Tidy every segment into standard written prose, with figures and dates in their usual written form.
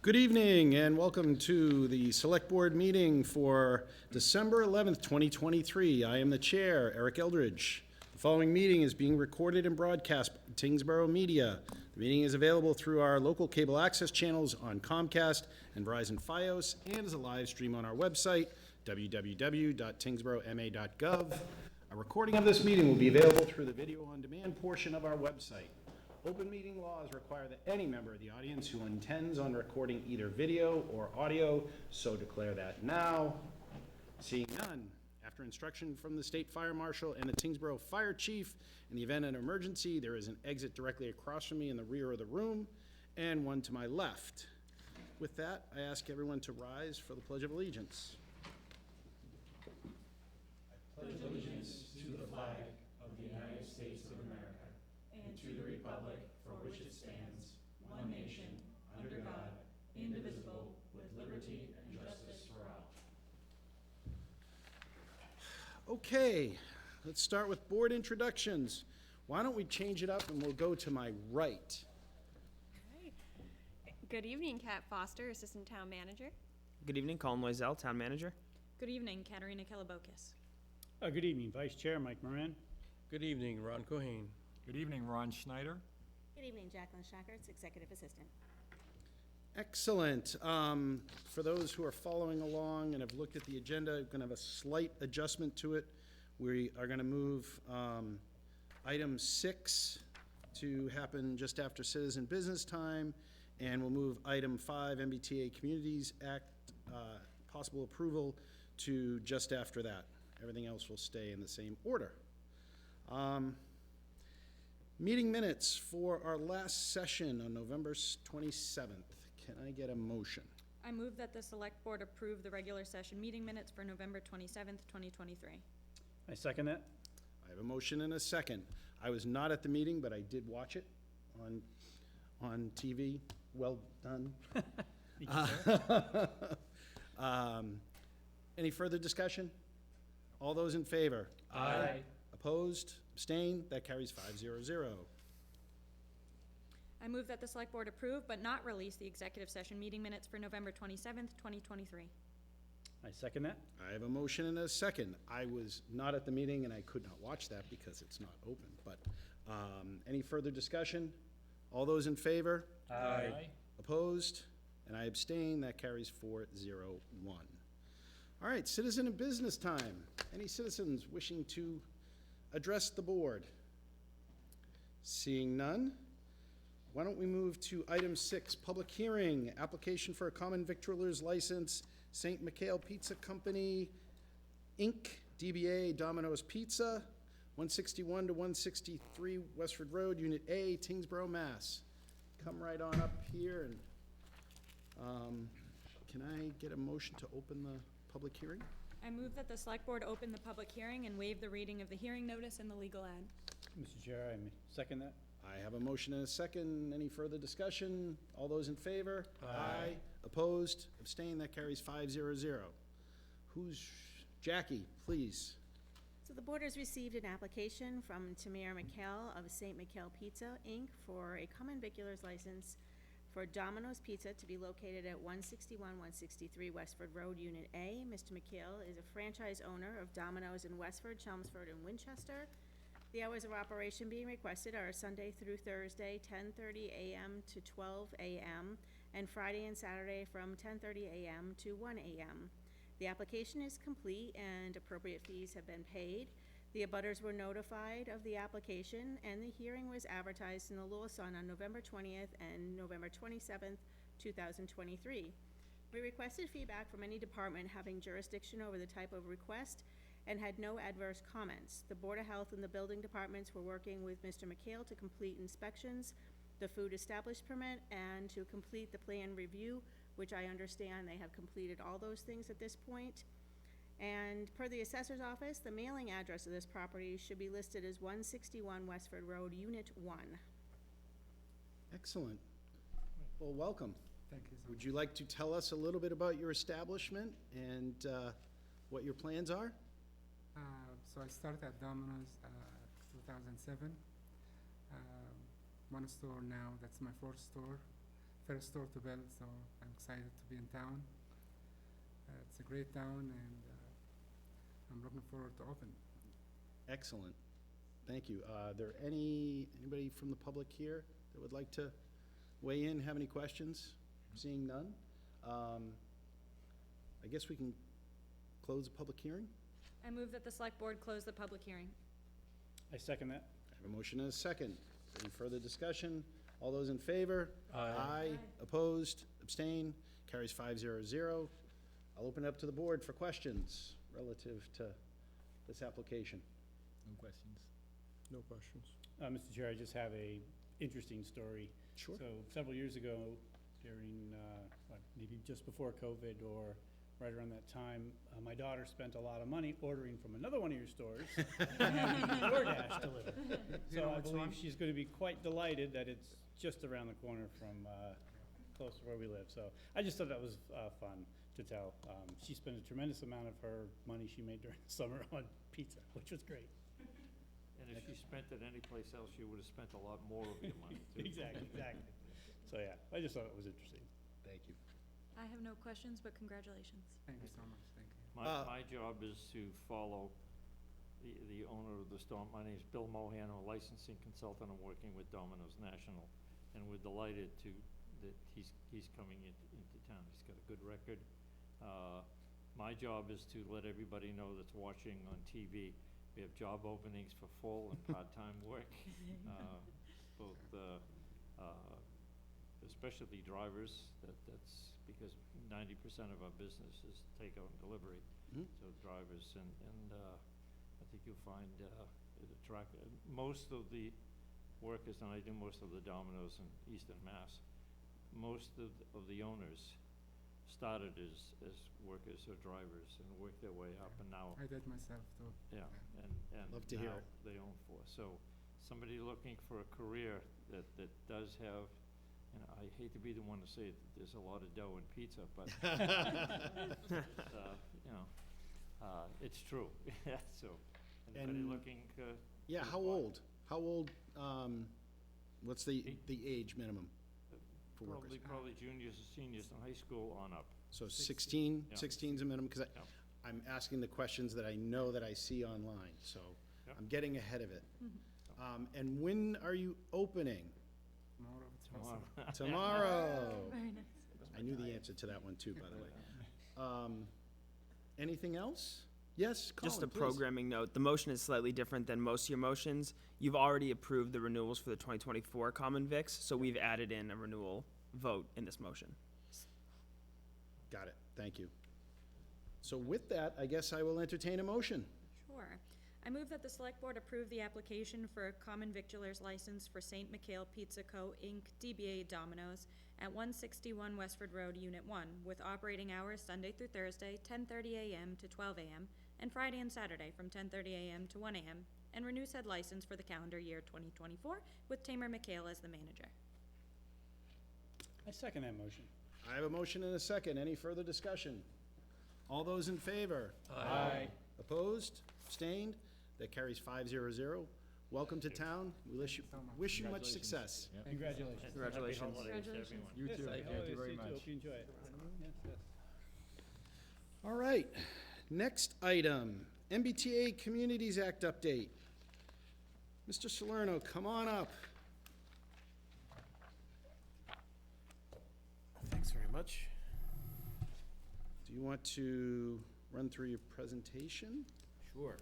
Good evening and welcome to the Select Board meeting for December 11th, 2023. I am the chair, Eric Eldridge. The following meeting is being recorded and broadcast by Tyngsborough Media. The meeting is available through our local cable access channels on Comcast and Verizon Fios and is a live stream on our website, www.tyngsboroughma.gov. A recording of this meeting will be available through the video on demand portion of our website. Open meeting laws require that any member of the audience who intends on recording either video or audio so declare that now. Seeing none, after instruction from the State Fire Marshal and the Tyngsborough Fire Chief, in the event of an emergency, there is an exit directly across from me in the rear of the room and one to my left. With that, I ask everyone to rise for the Pledge of Allegiance. I pledge allegiance to the flag of the United States of America and to the republic for which it stands, one nation, under God, indivisible, with liberty and justice for all. Okay, let's start with board introductions. Why don't we change it up and we'll go to my right. All right. Good evening, Kat Foster, Assistant Town Manager. Good evening, Colin Loisel, Town Manager. Good evening, Katerina Kelabokis. Good evening, Vice Chair Mike Moran. Good evening, Ron Cohane. Good evening, Ron Schneider. Good evening, Jacqueline Schackerts, Executive Assistant. Excellent. For those who are following along and have looked at the agenda, we're going to have a slight adjustment to it. We are going to move item 6 to happen just after citizen business time, and we'll move item 5, MBTA Communities Act, possible approval, to just after that. Everything else will stay in the same order. Meeting minutes for our last session on November 27th. Can I get a motion? I move that the Select Board approve the regular session meeting minutes for November 27th, 2023. I second that. I have a motion and a second. I was not at the meeting, but I did watch it on TV. Well done. Any further discussion? All those in favor? Aye. Opposed? Abstained? That carries 5-0-0. I move that the Select Board approve but not release the executive session meeting minutes for November 27th, 2023. I second that. I have a motion and a second. I was not at the meeting and I could not watch that because it's not open, but any further discussion? All those in favor? Aye. Opposed? And I abstain. That carries 4-0-1. All right, citizen and business time. Any citizens wishing to address the board? Seeing none, why don't we move to item 6, public hearing, application for a common victualer's license, St. Michael Pizza Company, Inc., DBA Domino's Pizza, 161 to 163 Westford Road, Unit A, Tyngsborough, Mass. Come right on up here and can I get a motion to open the public hearing? I move that the Select Board open the public hearing and waive the reading of the hearing notice and the legal ad. Mr. Chair, I second that. I have a motion and a second. Any further discussion? All those in favor? Aye. Opposed? Abstained? That carries 5-0-0. Who's, Jackie, please. So the board has received an application from Tamir McHale of St. Michael Pizza, Inc. for a common vicular's license for Domino's Pizza to be located at 161-163 Westford Road, Unit A. Mr. McHale is a franchise owner of Domino's in Westford, Chelmsford, and Winchester. The hours of operation being requested are Sunday through Thursday, 10:30 a.m. to 12 a.m., and Friday and Saturday from 10:30 a.m. to 1 a.m. The application is complete and appropriate fees have been paid. The abutters were notified of the application, and the hearing was advertised in the Lowell Sun on November 20th and November 27th, 2023. We requested feedback from any department having jurisdiction over the type of request and had no adverse comments. The Board of Health and the building departments were working with Mr. McHale to complete inspections, the food established permit, and to complete the plan review, which I understand they have completed all those things at this point. And per the assessor's office, the mailing address of this property should be listed as 161 Westford Road, Unit 1. Excellent. Well, welcome. Thank you so Would you like to tell us a little bit about your establishment and what your plans are? So I started at Domino's 2007. One store now, that's my fourth store. first store to build, so I'm excited to be in town. It's a great town, and I'm looking forward to open. Excellent. Thank you. Are there anybody from the public here that would like to weigh in, have any questions? Seeing none? I guess we can close the public hearing? I move that the select board close the public hearing. I second that. I have a motion and a second. Any further discussion? All those in favor? Aye. Opposed? Abstain? Carries 5-0-0. I'll open it up to the board for questions relative to this application. No questions. No questions. Mr. Chair, I just have a interesting story. Sure. So several years ago, during, maybe just before COVID or right around that time, my daughter spent a lot of money ordering from another one of your stores and having DoorDash delivered. You So know I which believe one? she's gonna be quite delighted that it's just around the corner from, close to where we live. So I just thought that was, fun to tell. She spent a tremendous amount of her money she made during the summer on pizza, which was great. And if you spent it anyplace else, you would have spent a lot more of your money, too. Exactly. So yeah, I just thought it was interesting. Thank you. I have no questions, but congratulations. Thank you so much, thank you. My job is to follow the owner of the store. My name's Bill Mohan, I'm a licensing consultant. I'm working with Domino's National, and we're delighted that he's coming into town. He's got a good record. My job is to let everybody know that's watching on TV. We have job openings for full and part-time work, both especially drivers. That's because 90% of our business is takeout and delivery. Mhm. So drivers, and I think you'll find it attractive. Most of the workers, and I do most of the Domino's in Eastern Mass, most of the owners started as workers or drivers and worked their way up, and now, I did myself too. yeah, and Love to hear now it. they own four. So somebody looking for a career that does have, I hate to be the one to say that there's a lot of dough in pizza, but it's true. So anybody And- looking Yeah, to how apply? old? How old, what's the age minimum for workers? Probably juniors and seniors in high school on up. So 16, Yeah. 16's a minimum, because Yeah. I'm asking the questions that I know that I see online, so Yeah. I'm getting ahead of it. And when are you opening? Tomorrow, if it's possible. Tomorrow. Very nice. I knew the answer to that one too, by the way. Anything else? Yes, Colin, Just a please. programming note, the motion is slightly different than most of your motions. You've already approved the renewals for the 2024 common vics, so we've added in a renewal vote in this motion. Got it, thank you. So with that, I guess I will entertain a motion. Sure. I move that the select board approve the application for a common victualer's license for St. Mikhail Pizza Co., Inc., DBA Domino's, at 161 Westford Road, Unit 1, with operating hours Sunday through Thursday, 10:30 a.m. to 12 a.m., and Friday and Saturday from 10:30 a.m. to 1 a.m., and renew said license for the calendar year 2024, with Tamer Mikhail as the manager. I second that motion. I have a motion and a second. Any further discussion? All those in favor? Aye. Opposed? Abstained? That carries 5-0-0. Welcome to town. We wish you much success. Congratulations. Congratulations. Happy holidays to everyone. You Yes, too, happy thank you holidays very to you too. much. Hope you enjoy it. Yes, yes. All right, next item, MBTA Communities Act update. Mr. Salerno, come on up. Thanks very much. Do you want to run through your presentation? Sure.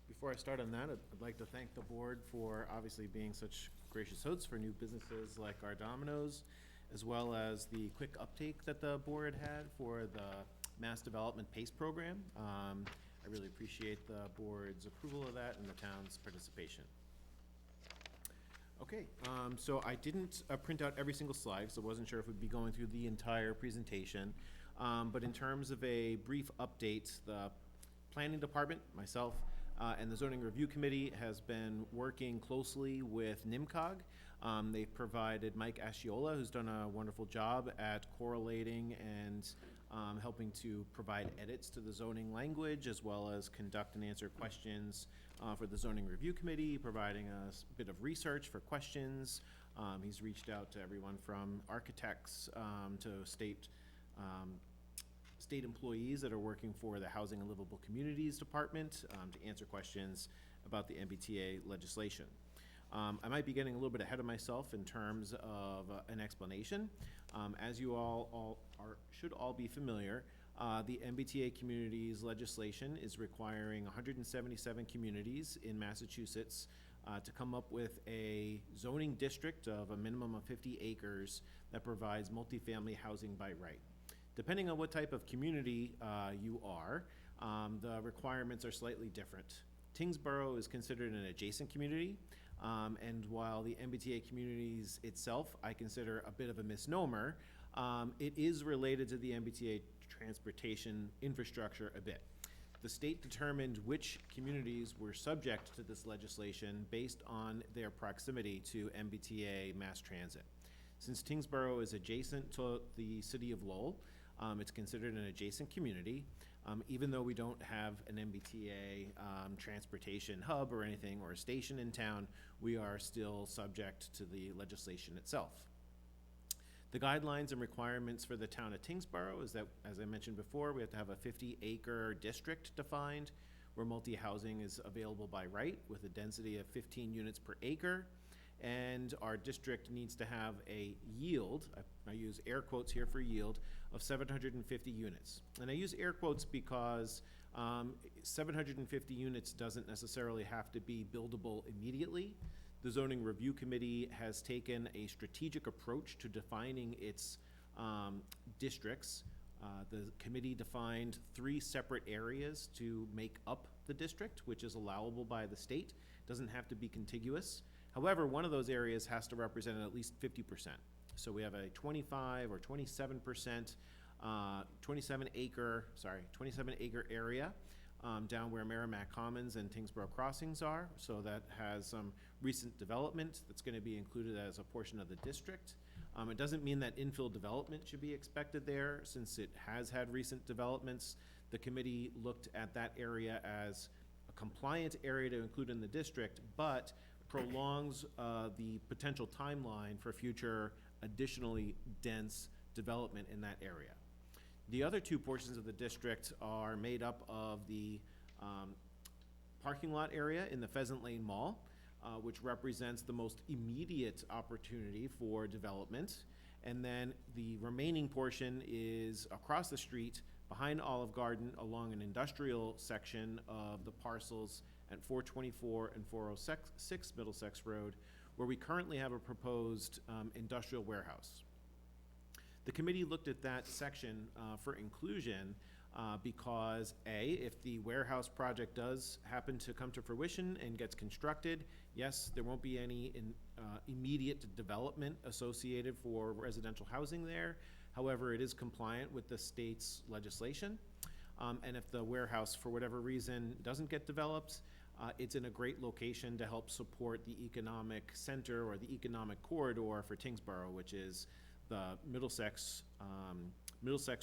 Before I start on that, I'd like to thank the board for obviously being such gracious hosts for new businesses like our Domino's, as well as the quick uptake that the board had for the Mass Development PACE program. I really appreciate the board's approval of that and the town's participation. Okay, so I didn't print out every single slide, so I wasn't sure if we'd be going through the entire presentation. But in terms of a brief update, the planning department, myself, and the zoning review committee has been working closely with NIMCOG. They've provided Mike Asciola, who's done a wonderful job at correlating and helping to provide edits to the zoning language, as well as conduct and answer questions for the zoning review committee, providing us a bit of research for questions, He's reached out to everyone from architects to state employees that are working for the Housing and Livable Communities Department to answer questions about the MBTA legislation. I might be getting a little bit ahead of myself in terms of an explanation. As you should all be familiar, the MBTA communities legislation is requiring 177 communities in Massachusetts to come up with a zoning district of a minimum of 50 acres that provides multifamily housing by right. Depending on what type of community you are, the requirements are slightly different. Tyngsborough is considered an adjacent community, and while the MBTA communities itself I consider a bit of a misnomer, it is related to the MBTA transportation infrastructure a bit. The state determined which communities were subject to this legislation based on their proximity to MBTA mass transit. Since Tyngsborough is adjacent to the city of Lowell, it's considered an adjacent community. Even though we don't have an MBTA transportation hub or anything, or a station in town, we are still subject to the legislation itself. The guidelines and requirements for the town of Tyngsborough is that, as I mentioned before, we have to have a 50-acre district defined where multi-housing is available by right with a density of 15 units per acre. And our district needs to have a yield, I use air quotes here for yield, of 750 units. And I use air quotes because 750 units doesn't necessarily have to be buildable immediately. The Zoning Review Committee has taken a strategic approach to defining its districts. The committee defined 3 separate areas to make up the district, which is allowable by the state. Doesn't have to be contiguous. However, one of those areas has to represent at least 50%. So we have a 25 or 27%, 27 acre area down where Merrimack Commons and Tyngsborough Crossings are. So that has some recent development that's going to be included as a portion of the district. It doesn't mean that infill development should be expected there, since it has had recent developments. The committee looked at that area as a compliant area to include in the district, but prolongs the potential timeline for future additionally dense development in that area. The other 2 portions of the district are made up of the parking lot area in the Pheasant Lane Mall, which represents the most immediate opportunity for development. And then the remaining portion is across the street behind Olive Garden along an industrial section of the parcels at 424 and 406 Middlesex Road, where we currently have a proposed industrial warehouse. The committee looked at that section for inclusion because A, if the warehouse project does happen to come to fruition and gets constructed, yes, there won't be any immediate development associated for residential housing there. However, it is compliant with the state's legislation. And if the warehouse, for whatever reason, doesn't get developed, it's in a great location to help support the economic center or the economic corridor for Tyngsborough, which is the Middlesex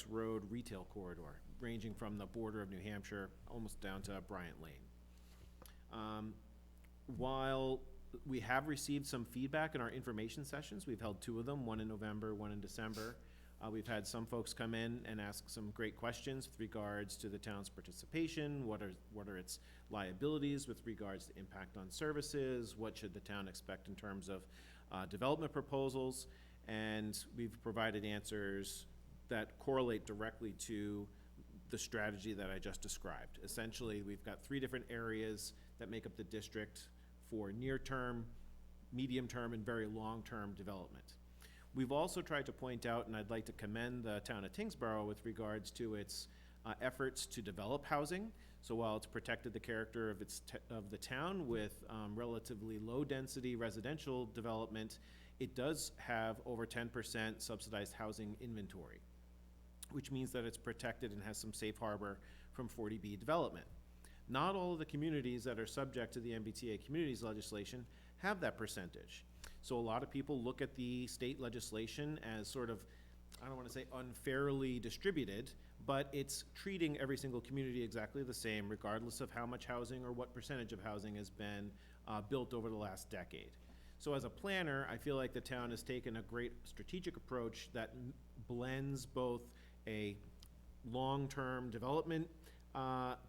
Road retail corridor, ranging from the border of New Hampshire almost down to Bryant Lane. While we have received some feedback in our information sessions, we've held 2 of them, one in November, one in December. We've had some folks come in and ask some great questions with regards to the town's participation, what are its liabilities with regards to impact on services, what should the town expect in terms of development proposals, and we've provided answers that correlate directly to the strategy that I just described. Essentially, we've got 3 different areas that make up the district for near-term, medium-term, and very long-term development. We've also tried to point out, and I'd like to commend the town of Tyngsborough with regards to its efforts to develop housing. So while it's protected the character of the town with relatively low-density residential development, it does have over 10% subsidized housing inventory, which means that it's protected and has some safe harbor from 40B development. Not all of the communities that are subject to the MBTA communities legislation have that percentage. So a lot of people look at the state legislation as sort of, I don't want to say unfairly distributed, but it's treating every single community exactly the same, regardless of how much housing or what percentage of housing has been built over the last decade. So as a planner, I feel like the town has taken a great strategic approach that blends both a long-term development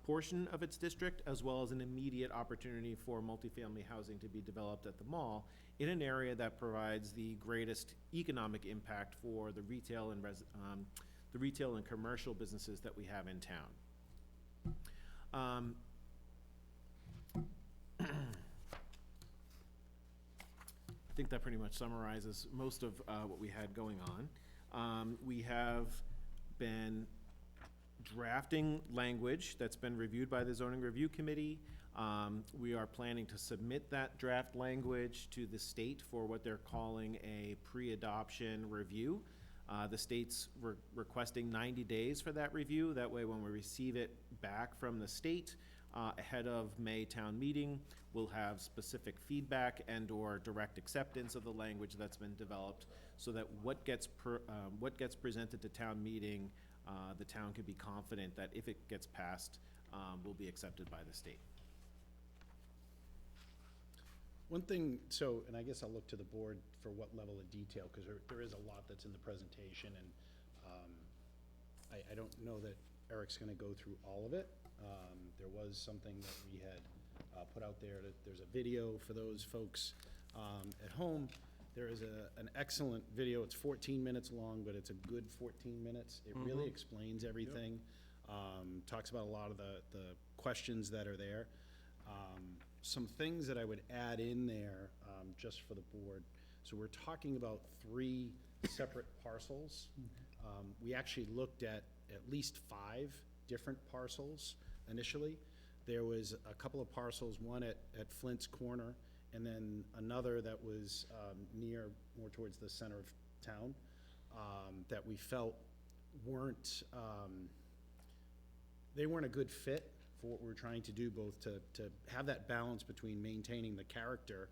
portion of its district, as well as an immediate opportunity for multifamily housing to be developed at the mall in an area that provides the greatest economic impact for the retail and commercial businesses that we have in town. I think that pretty much summarizes most of what we had going on. We have been drafting language that's been reviewed by the zoning review committee. We are planning to submit that draft language to the state for what they're calling a pre-adoption review. The state's requesting 90 days for that review. That way, when we receive it back from the state ahead of May town meeting, we'll have specific feedback and/or direct acceptance of the language that's been developed, so that what gets presented to town meeting, the town can be confident that if it gets passed, will be accepted by the state. One thing, so, and I guess I'll look to the board for what level of detail, because there is a lot that's in the presentation, and I don't know that Eric's gonna go through all of it. There was something that we had put out there, that there's a video for those folks at home. There is an excellent video. It's 14 minutes long, but it's a good 14 minutes. It really explains everything. Talks about a lot of the questions that are there. Some things that I would add in there, just for the board. So we're talking about 3 separate parcels. We actually looked at least 5 different parcels initially. There was a couple of parcels, one at Flint's Corner, and then another that was more towards the center of town, that we felt they weren't a good fit for what we're trying to do, both to have that balance between maintaining the character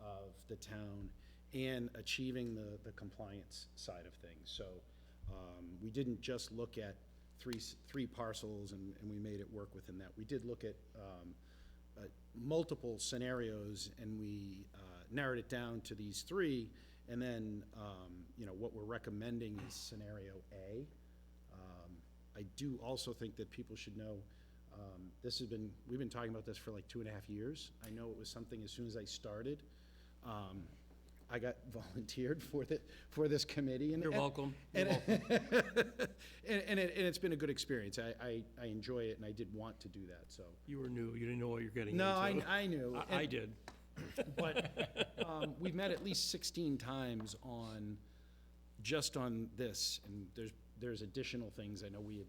of the town and achieving the compliance side of things. So we didn't just look at three parcels and we made it work within that. We did look at multiple scenarios, and we narrowed it down to these 3, and then what we're recommending is scenario A. I do also think that people should know, we've been talking about this for like 2.5 years. I know it was something, as soon as I started, I got volunteered for this committee. And, You're welcome. And it's been a good experience. I enjoy it, and I did want to do that, so. You were new, you didn't know what you're getting No, into. I knew. I did. But we've met at least 16 times just on this, and there's additional things. I know we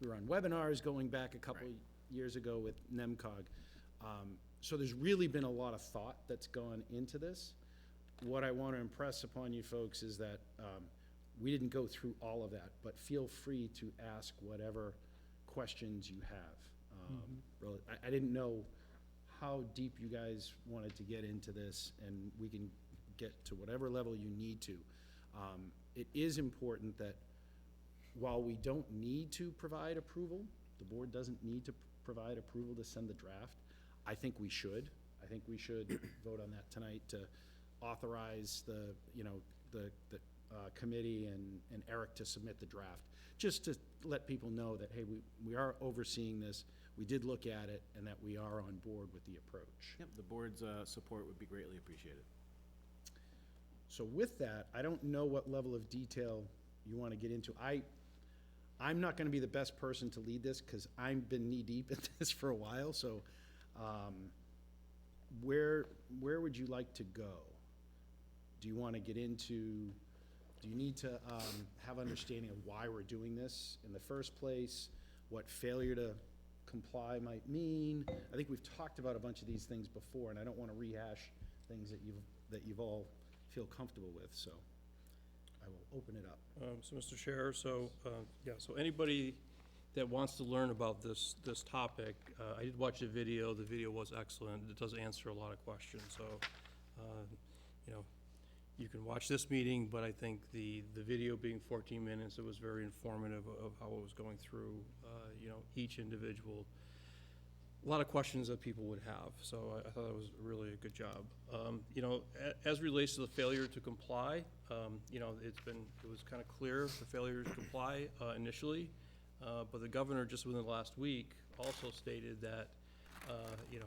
were on webinars going back a couple years ago with NEMCOG. So there's really been a lot of thought that's gone into this. What I want to impress upon you folks is that we didn't go through all of that, but feel free to ask whatever questions you have. Really, I didn't know how deep you guys wanted to get into this, and we can get to whatever level you need to. It is important that while we don't need to provide approval, the board doesn't need to provide approval to send the draft. I think we should. I think we should vote on that tonight to authorize the committee and Eric to submit the draft, just to let people know that, hey, we are overseeing this, we did look at it, and that we are on board with the approach. Yep, the board's support would be greatly appreciated. So with that, I don't know what level of detail you want to get into. I'm not going to be the best person to lead this, because I've been knee-deep in this for a while, so where would you like to go? Do you want to get into, do you need to have understanding of why we're doing this in the first place, what failure to comply might mean? I think we've talked about a bunch of these things before, and I don't want to rehash things that you've all feel comfortable with, so I will open it up. So, Mr. Chair, so anybody that wants to learn about this topic, I did watch the video. The video was excellent. It does answer a lot of questions, so, you can watch this meeting, but I think the video being 14 minutes, it was very informative of how it was going through, each individual a lot of questions that people would have, so I thought that was really a good job. You know, as relates to the failure to comply, you know, it was kind of clear the failure to comply initially, but the governor just within the last week also stated that, you know,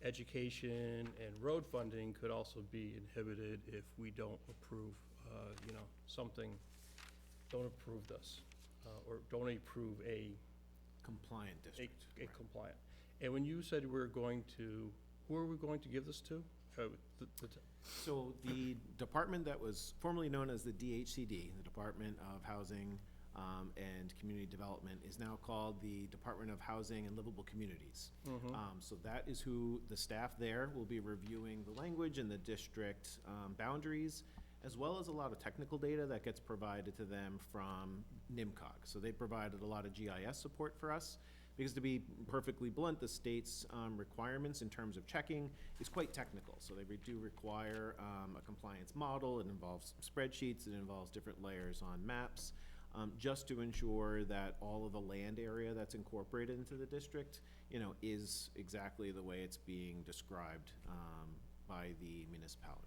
education and road funding could also be inhibited if we don't approve, you know, something, don't approve this, or don't approve a Compliant district. a compliant. And when you said we're going to, who are we going to give this to? So the department that was formerly known as the DHCD, the Department of Housing and Community Development, is now called the Department of Housing and Livable Communities. So that is who the staff there will be reviewing the language and the district boundaries, as well as a lot of technical data that gets provided to them from NIMCOG. So they provided a lot of GIS support for us, because to be perfectly blunt, the state's requirements in terms of checking is quite technical. So they do require a compliance model. It involves spreadsheets. It involves different layers on maps, just to ensure that all of the land area that's incorporated into the district, you know, is exactly the way it's being described by the municipality.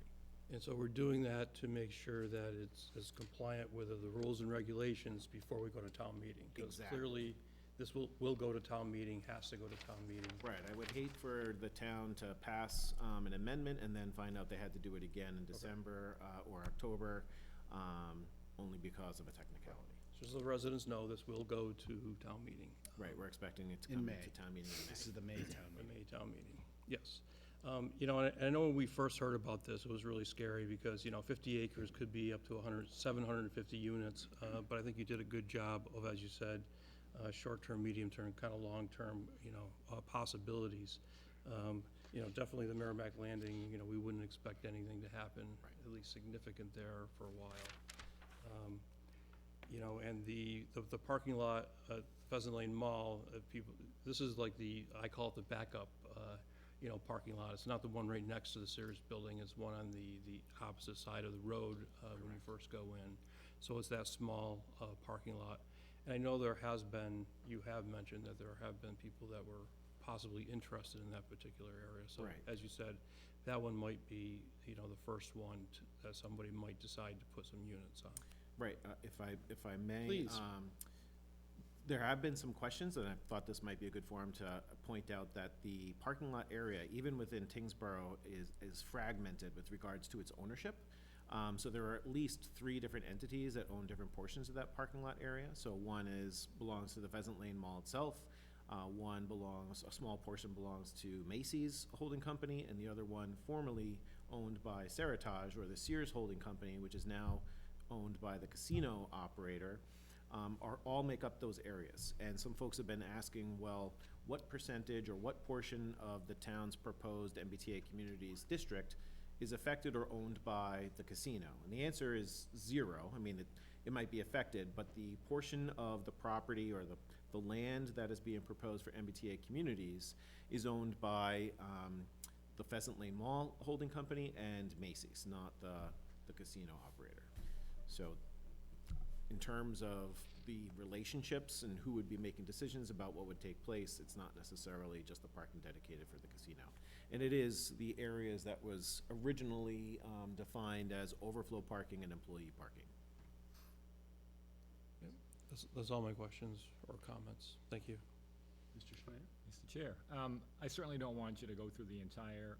And so we're doing that to make sure that it's as compliant with the rules and regulations before we go to town meeting. Because Exactly. clearly, this will go to town meeting, has to go to town meeting. Right, I would hate for the town to pass an amendment and then find out they had to do it again in December or October, only because of a technicality. So the residents know this will go to town meeting. Right, we're expecting it to In come May. to town meeting in May. This is the May town The meeting. May town meeting, yes. You know, and I know when we first heard about this, it was really scary because, you know, 50 acres could be up to 750 units. But I think you did a good job of, as you said, short-term, medium-term, kind of long-term, you know, possibilities. You know, definitely the Merrimack Landing, you know, we wouldn't expect anything to happen, at least significant there for a while. You know, and the parking lot at Pheasant Lane Mall, people, this is like I call it the backup, you know, parking lot. It's not the one right next to the Sears building. It's one on the opposite side of the road when you first go in. So it's that small parking lot. And I know there has been, you have mentioned that there have been people that were possibly interested in that particular area. So Right. as you said, that one might be, you know, the first one that somebody might decide to put some units on. Right, if I may. Please. There have been some questions, and I thought this might be a good forum to point out that the parking lot area, even within Tyngsborough, is fragmented with regards to its ownership. So there are at least 3 different entities that own different portions of that parking lot area. So one belongs to the Pheasant Lane Mall itself. A small portion belongs to Macy's Holding Company, and the other one formerly owned by Seritage, or the Sears Holding Company, which is now owned by the casino operator, all make up those areas. And some folks have been asking, well, what percentage or what portion of the town's proposed MBTA Communities District is affected or owned by the casino? And the answer is 0. I mean, it might be affected, but the portion of the property or the land that is being proposed for MBTA Communities is owned by the Pheasant Lane Mall Holding Company and Macy's, not the casino operator. So in terms of the relationships and who would be making decisions about what would take place, it's not necessarily just the parking dedicated for the casino. And it is the areas that was originally defined as overflow parking and employee parking. That's all my questions or comments. Thank you. Mr. Schneider? Mr. Chair, I certainly don't want you to go through the entire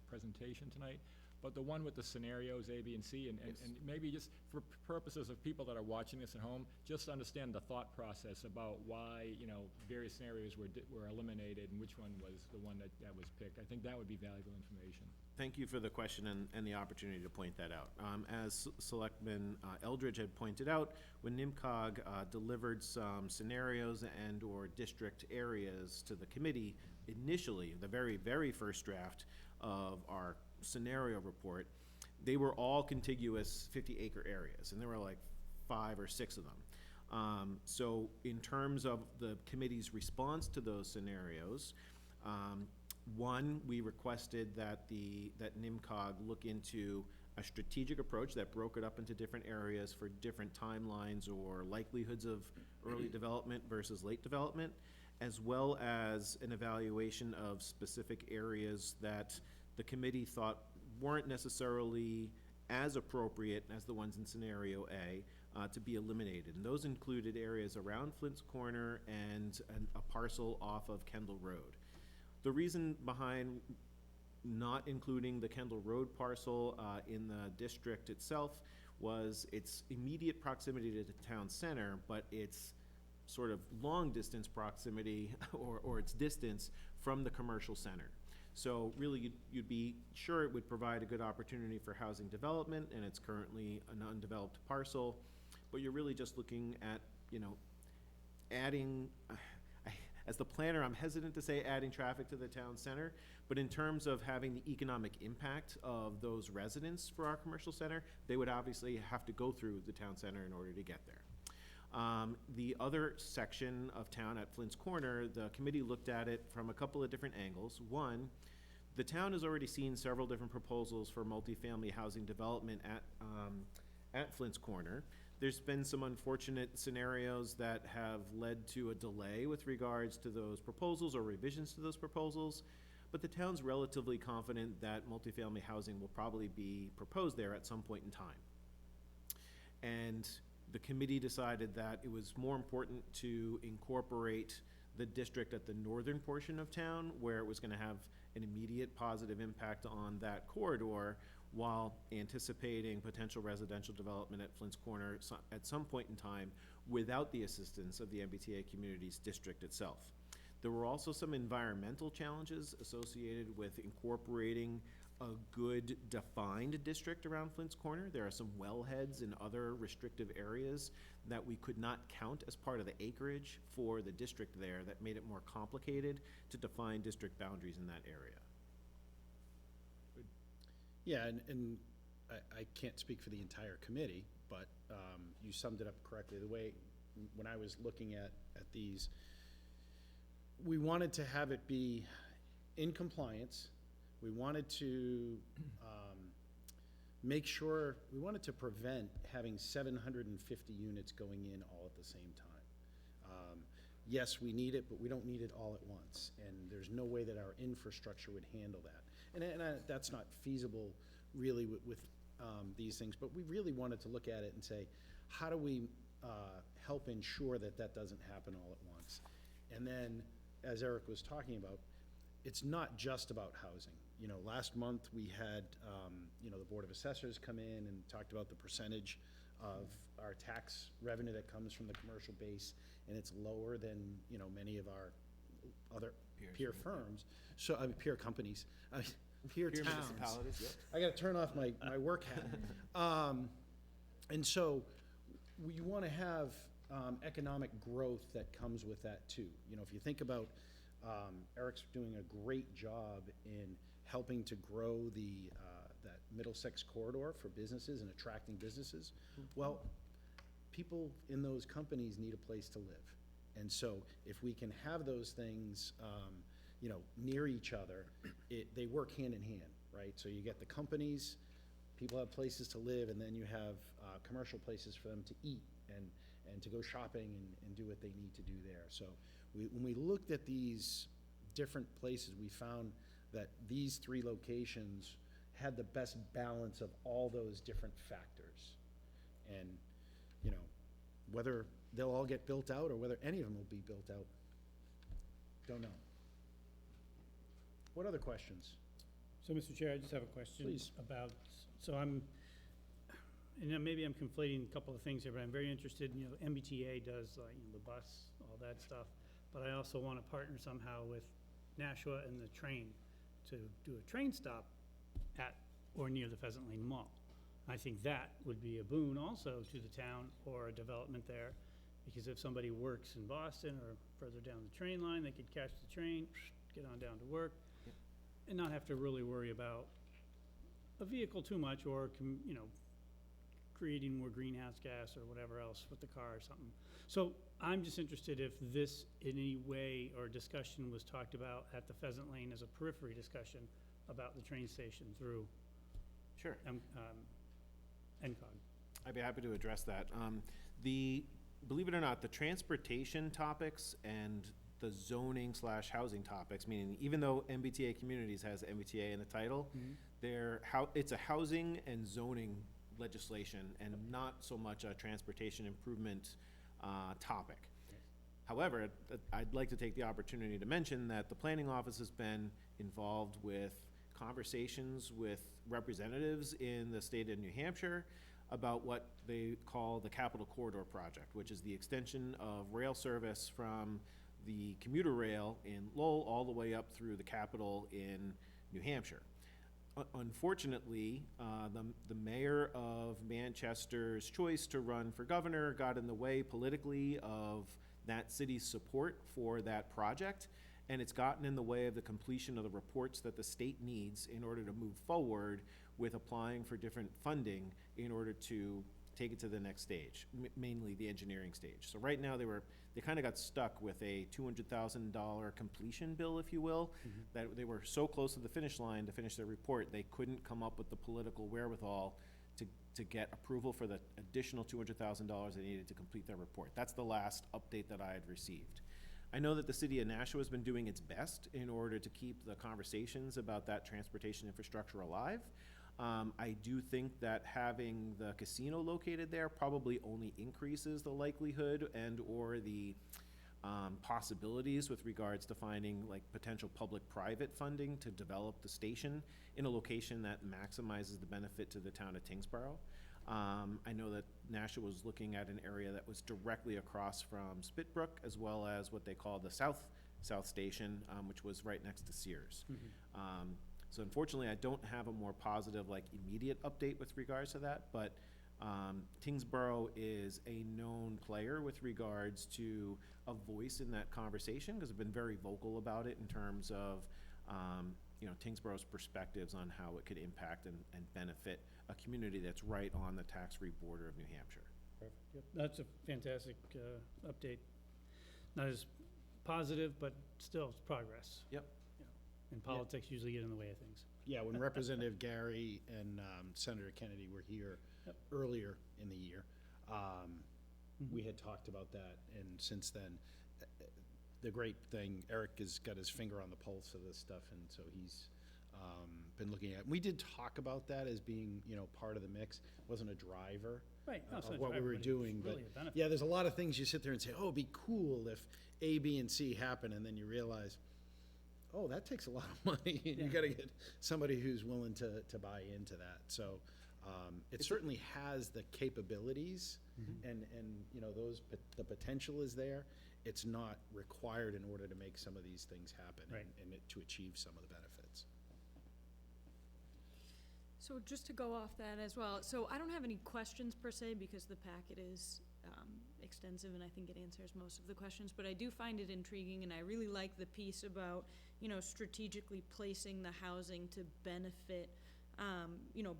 presentation tonight, but the one with the scenarios A, B, and C, and maybe just for purposes of people that are watching this at home, just understand the thought process about why, you know, various scenarios were eliminated and which one was the one that was picked. I think that would be valuable information. Thank you for the question and the opportunity to point that out. As Selectman Eldridge had pointed out, when NIMCOG delivered some scenarios and/or district areas to the committee, initially, the very, very first draft of our scenario report, they were all contiguous 50-acre areas, and there were like 5 or 6 of them. So in terms of the committee's response to those scenarios, one, we requested that NIMCOG look into a strategic approach that broke it up into different areas for different timelines or likelihoods of early development versus late development, as well as an evaluation of specific areas that the committee thought weren't necessarily as appropriate as the ones in scenario A, to be eliminated. And those included areas around Flint's Corner and a parcel off of Kendall Road. The reason behind not including the Kendall Road parcel in the district itself was its immediate proximity to the town center, but its sort of long-distance proximity or its distance from the commercial center. So really, you'd be sure it would provide a good opportunity for housing development, and it's currently an undeveloped parcel, but you're really just looking at, adding, as the planner, I'm hesitant to say adding traffic to the town center, but in terms of having the economic impact of those residents for our commercial center, they would obviously have to go through the town center in order to get there. The other section of town at Flint's Corner, the committee looked at it from a couple of different angles. One, the town has already seen several different proposals for multifamily housing development at Flint's Corner. There's been some unfortunate scenarios that have led to a delay with regards to those proposals or revisions to those proposals, but the town's relatively confident that multifamily housing will probably be proposed there at some point in time. And the committee decided that it was more important to incorporate the district at the northern portion of town, where it was gonna have an immediate positive impact on that corridor, while anticipating potential residential development at Flint's Corner at some point in time without the assistance of the MBTA Communities District itself. There were also some environmental challenges associated with incorporating a good defined district around Flint's Corner. There are some wellheads and other restrictive areas that we could not count as part of the acreage for the district there that made it more complicated to define district boundaries in that area. Yeah, and I can't speak for the entire committee, but you summed it up correctly. The way, when I was looking at these, we wanted to have it be in compliance. We wanted to make sure, we wanted to prevent having 750 units going in all at the same time. Yes, we need it, but we don't need it all at once, and there's no way that our infrastructure would handle that. And that's not feasible really with these things, but we really wanted to look at it and say, how do we help ensure that that doesn't happen all at once? And then, as Eric was talking about, it's not just about housing. Last month we had, the Board of Assessors come in and talked about the percentage of our tax revenue that comes from the commercial base, and it's lower than, many of our other peer firms, so, peer companies, peer towns. Municipalities, yep. I gotta turn off my work hat. And so, we wanna have, economic growth that comes with that too. If you think about, Eric's doing a great job in helping to grow that Middlesex corridor for businesses and attracting businesses. Well, people in those companies need a place to live. And so if we can have those things, near each other, they work hand in hand, right? So you get the companies, people have places to live, and then you have commercial places for them to eat and to go shopping and do what they need to do there. So when we looked at these different places, we found that these three locations had the best balance of all those different factors. And, whether they'll all get built out or whether any of them will be built out, don't know. What other questions? So, Mr. Chair, I just have a question. Please. About, maybe I'm conflating a couple of things here, but I'm very interested, MBTA does, the bus, all that stuff, but I also want to partner somehow with Nashua and the train to do a train stop at or near the Pheasant Lane Mall. I think that would be a boon also to the town or a development there, because if somebody works in Boston or further down the train line, they could catch the train, get on down to work, and not have to really worry about a vehicle too much or, creating more greenhouse gas or whatever else with the car or something. So I'm just interested if this in any way or discussion was talked about at the Pheasant Lane as a periphery discussion about the train station through Sure. NCOG. I'd be happy to address that. Believe it or not, the transportation topics and the zoning / housing topics, meaning even though MBTA Communities has MBTA in the title, it's a housing and zoning legislation and not so much a transportation improvement topic. However, I'd like to take the opportunity to mention that the planning office has been involved with conversations with representatives in the state of New Hampshire about what they call the Capital Corridor Project, which is the extension of rail service from the commuter rail in Lowell all the way up through the Capitol in New Hampshire. Unfortunately, the mayor of Manchester's choice to run for governor got in the way politically of that city's support for that project, and it's gotten in the way of the completion of the reports that the state needs in order to move forward with applying for different funding in order to take it to the next stage, mainly the engineering stage. So right now they kind of got stuck with a $200,000 completion bill, if you will, that they were so close to the finish line to finish their report, they couldn't come up with the political wherewithal to get approval for the additional $200,000 they needed to complete their report. That's the last update that I had received. I know that the city of Nashua has been doing its best in order to keep the conversations about that transportation infrastructure alive. I do think that having the casino located there probably only increases the likelihood and or the possibilities with regards to finding like potential public-private funding to develop the station in a location that maximizes the benefit to the town of Tyngsborough. I know that Nashua was looking at an area that was directly across from Spitbrook, as well as what they call the South Station, which was right next to Sears. So unfortunately, I don't have a more positive, like, immediate update with regards to that, but Tyngsborough is a known player with regards to a voice in that conversation, because they've been very vocal about it in terms of, Tyngsborough's perspectives on how it could impact and benefit a community that's right on the tax-free border of New Hampshire. Perfect. Yep. That's a fantastic update. Not as positive, but still it's progress. Yep. And politics usually get in the way of things. Yeah, when Representative Gary and Senator Kennedy were here earlier in the year, we had talked about that, and since then, the great thing, Eric has got his finger on the pulse of this stuff, and so he's been looking at. We did talk about that as being, part of the mix. It wasn't a driver Right. No, it's of not what we driver, were but it's doing, but really a benefit. yeah, there's a lot of things you sit there and say, oh, it'd be cool if A, B, and C happen, and then you realize, oh, that takes a lot of money, and you gotta get somebody who's willing to buy into that. So it certainly has the capabilities, and the potential is there. It's not required in order to make some of these things happen, Right. and to achieve some of the benefits. So just to go off that as well, so I don't have any questions per se because the packet is extensive and I think it answers most of the questions, but I do find it intriguing and I really like the piece about, strategically placing the housing to benefit,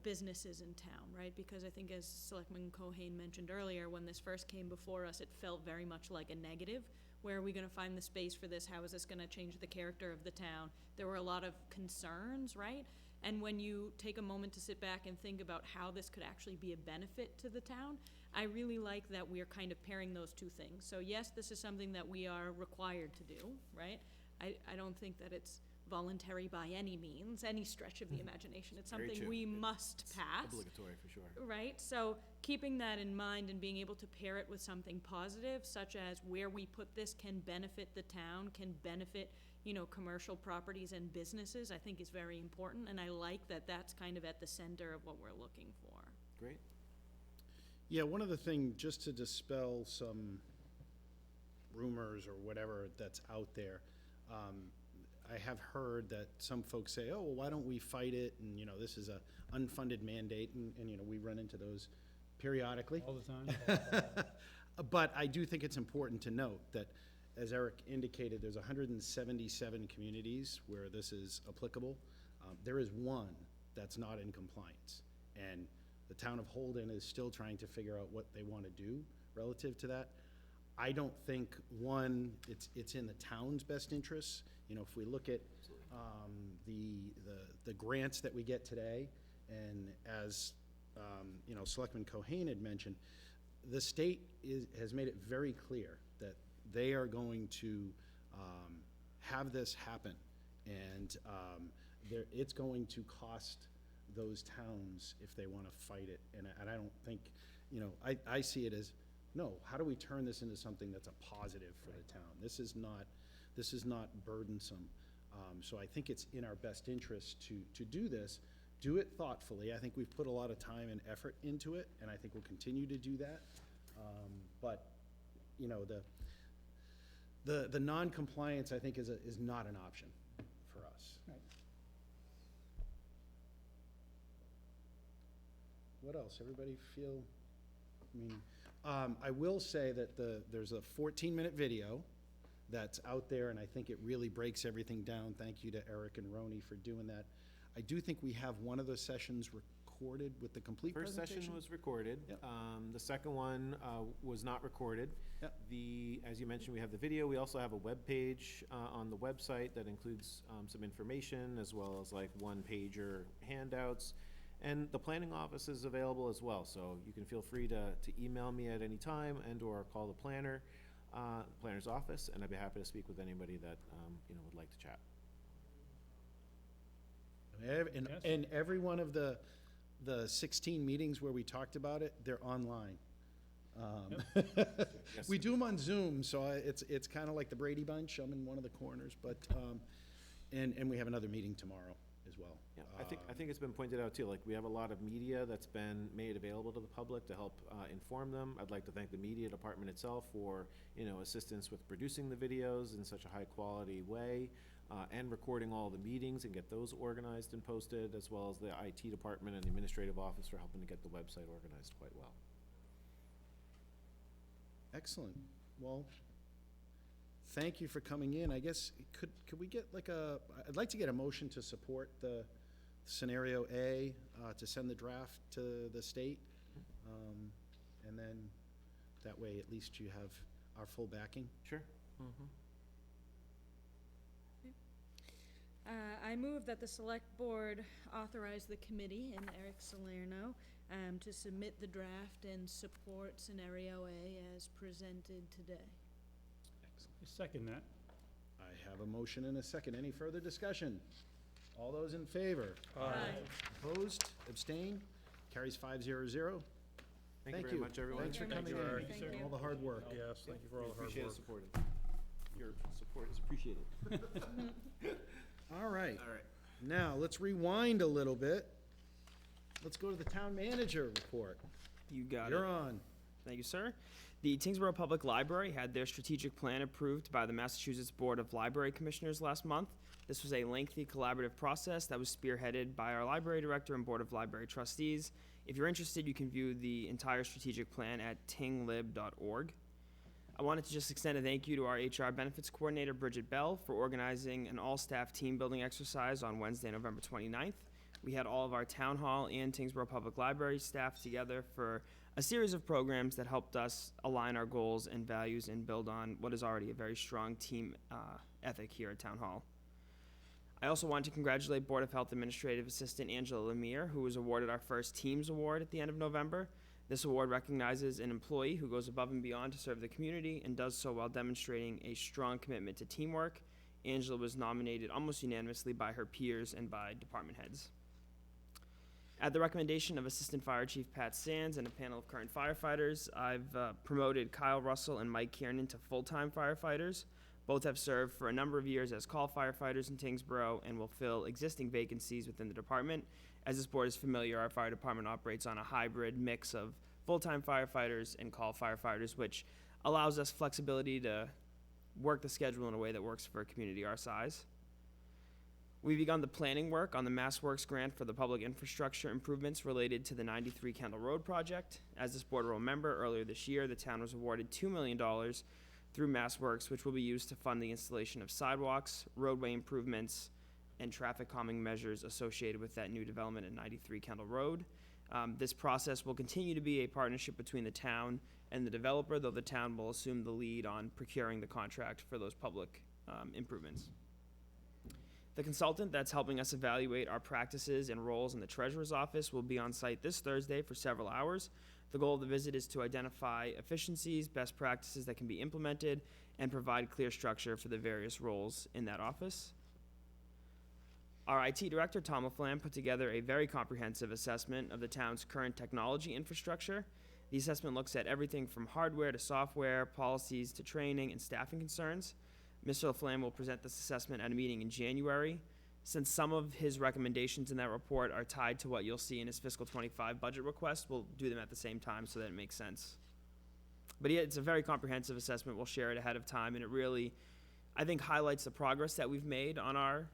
businesses in town, right? Because I think as Selectman Cohen mentioned earlier, when this first came before us, it felt very much like a negative. Where are we gonna find the space for this? How is this gonna change the character of the town? There were a lot of concerns, right? And when you take a moment to sit back and think about how this could actually be a benefit to the town, I really like that we're kind of pairing those two things. So yes, this is something that we are required to do, right? I don't think that it's voluntary by any means, any stretch of the imagination. It's Very something true. we must pass. Obligatory for sure. Right, so keeping that in mind and being able to pair it with something positive, such as where we put this can benefit the town, can benefit, commercial properties and businesses, I think is very important, and I like that that's kind of at the center of what we're looking for. Great. Yeah, one other thing, just to dispel some rumors or whatever that's out there, I have heard that some folks say, oh, well, why don't we fight it, and, this is a unfunded mandate, and we run into those periodically. All the time. But I do think it's important to note that, as Eric indicated, there's 177 communities where this is applicable. There is one that's not in compliance, and the town of Holden is still trying to figure out what they want to do relative to that. I don't think, one, it's in the town's best interests. If we look at the grants that we get today, and as Selectman Cohen had mentioned, the state has made it very clear that they are going to have this happen. And it's going to cost those towns if they want to fight it. And I don't think, I see it as, no, how do we turn this into something that's a positive for the town? This is not burdensome. So I think it's in our best interest to do this. Do it thoughtfully. I think we've put a lot of time and effort into it, and I think we'll continue to do that. But, the non-compliance, I think, is not an option for us. Right. What else? Everybody feel, I will say that there's a 14-minute video that's out there, and I think it really breaks everything down. Thank you to Eric and Roni for doing that. I do think we have one of the sessions recorded with the complete First presentation. session was recorded. Yep. The second one was not recorded. Yep. As you mentioned, we have the video. We also have a web page on the website that includes some information as well as like one-pager handouts. And the planning office is available as well, so you can feel free to email me at any time and/or call the planner's office, and I'd be happy to speak with anybody that would like to chat. And every one of the 16 meetings where we talked about it, they're online. Yes. We do them on Zoom, so it's kind of like the Brady Bunch. I'm in one of the corners, but and we have another meeting tomorrow as well. Yeah, I think it's been pointed out too, like we have a lot of media that's been made available to the public to help inform them. I'd like to thank the media department itself for, assistance with producing the videos in such a high quality way, and recording all the meetings and get those organized and posted, as well as the IT department and the administrative office for helping to get the website organized quite well. Excellent. Well, thank you for coming in. I guess, could we get I'd like to get a motion to support the scenario A, to send the draft to the state. And then that way at least you have our full backing. Sure. I move that the select board authorize the committee and Eric Salerno to submit the draft and support scenario A as presented today. I second that. I have a motion and a second. Any further discussion? All those in favor? Opposed? Abstained? Carries 5-0-0. Thank you very much, everyone. Thanks for coming in. Thank you. All the hard work. Yes, thank you for all the hard Appreciate work. your support is appreciated. All right. Now, let's rewind a little bit. Let's go to the town manager report. You got it. You're on. Thank you, sir. The Tyngsborough Public Library had their strategic plan approved by the Massachusetts Board of Library Commissioners last month. This was a lengthy collaborative process that was spearheaded by our library director and Board of Library Trustees. If you're interested, you can view the entire strategic plan at tinglib.org. I wanted to just extend a thank you to our HR benefits coordinator, Bridget Bell, for organizing an all-staff team building exercise on Wednesday, November 29th. We had all of our town hall and Tyngsborough Public Library staff together for a series of programs that helped us align our goals and values and build on what is already a very strong team ethic here at Town Hall. I also want to congratulate Board of Health Administrative Assistant Angela Lemire, who was awarded our first Teams Award at the end of November. This award recognizes an employee who goes above and beyond to serve the community and does so while demonstrating a strong commitment to teamwork. Angela was nominated almost unanimously by her peers and by department heads. At the recommendation of Assistant Fire Chief Pat Sands and a panel of current firefighters, I've promoted Kyle Russell and Mike Kiernan to full-time firefighters. Both have served for a number of years as call firefighters in Tyngsborough and will fill existing vacancies within the department. As this board is familiar, our fire department operates on a hybrid mix of full-time firefighters and call firefighters, which allows us flexibility to work the schedule in a way that works for a community our size. We've begun the planning work on the MassWorks grant for the public infrastructure improvements related to the 93 Kendall Road project. As this board will remember, earlier this year, the town was awarded $2 million through MassWorks, which will be used to fund the installation of sidewalks, roadway improvements, and traffic calming measures associated with that new development at 93 Kendall Road. This process will continue to be a partnership between the town and the developer, though the town will assume the lead on procuring the contract for those public improvements. The consultant that's helping us evaluate our practices and roles in the treasurer's office will be on site this Thursday for several hours. The goal of the visit is to identify efficiencies, best practices that can be implemented, and provide clear structure for the various roles in that office. Our IT director, Tom LaFlamme, put together a very comprehensive assessment of the town's current technology infrastructure. The assessment looks at everything from hardware to software, policies to training and staffing concerns. Mr. LaFlamme will present this assessment at a meeting in January. Since some of his recommendations in that report are tied to what you'll see in his fiscal '25 budget request, we'll do them at the same time so that it makes sense. But yeah, it's a very comprehensive assessment. We'll share it ahead of time, and it really, I think, highlights the progress that we've made on our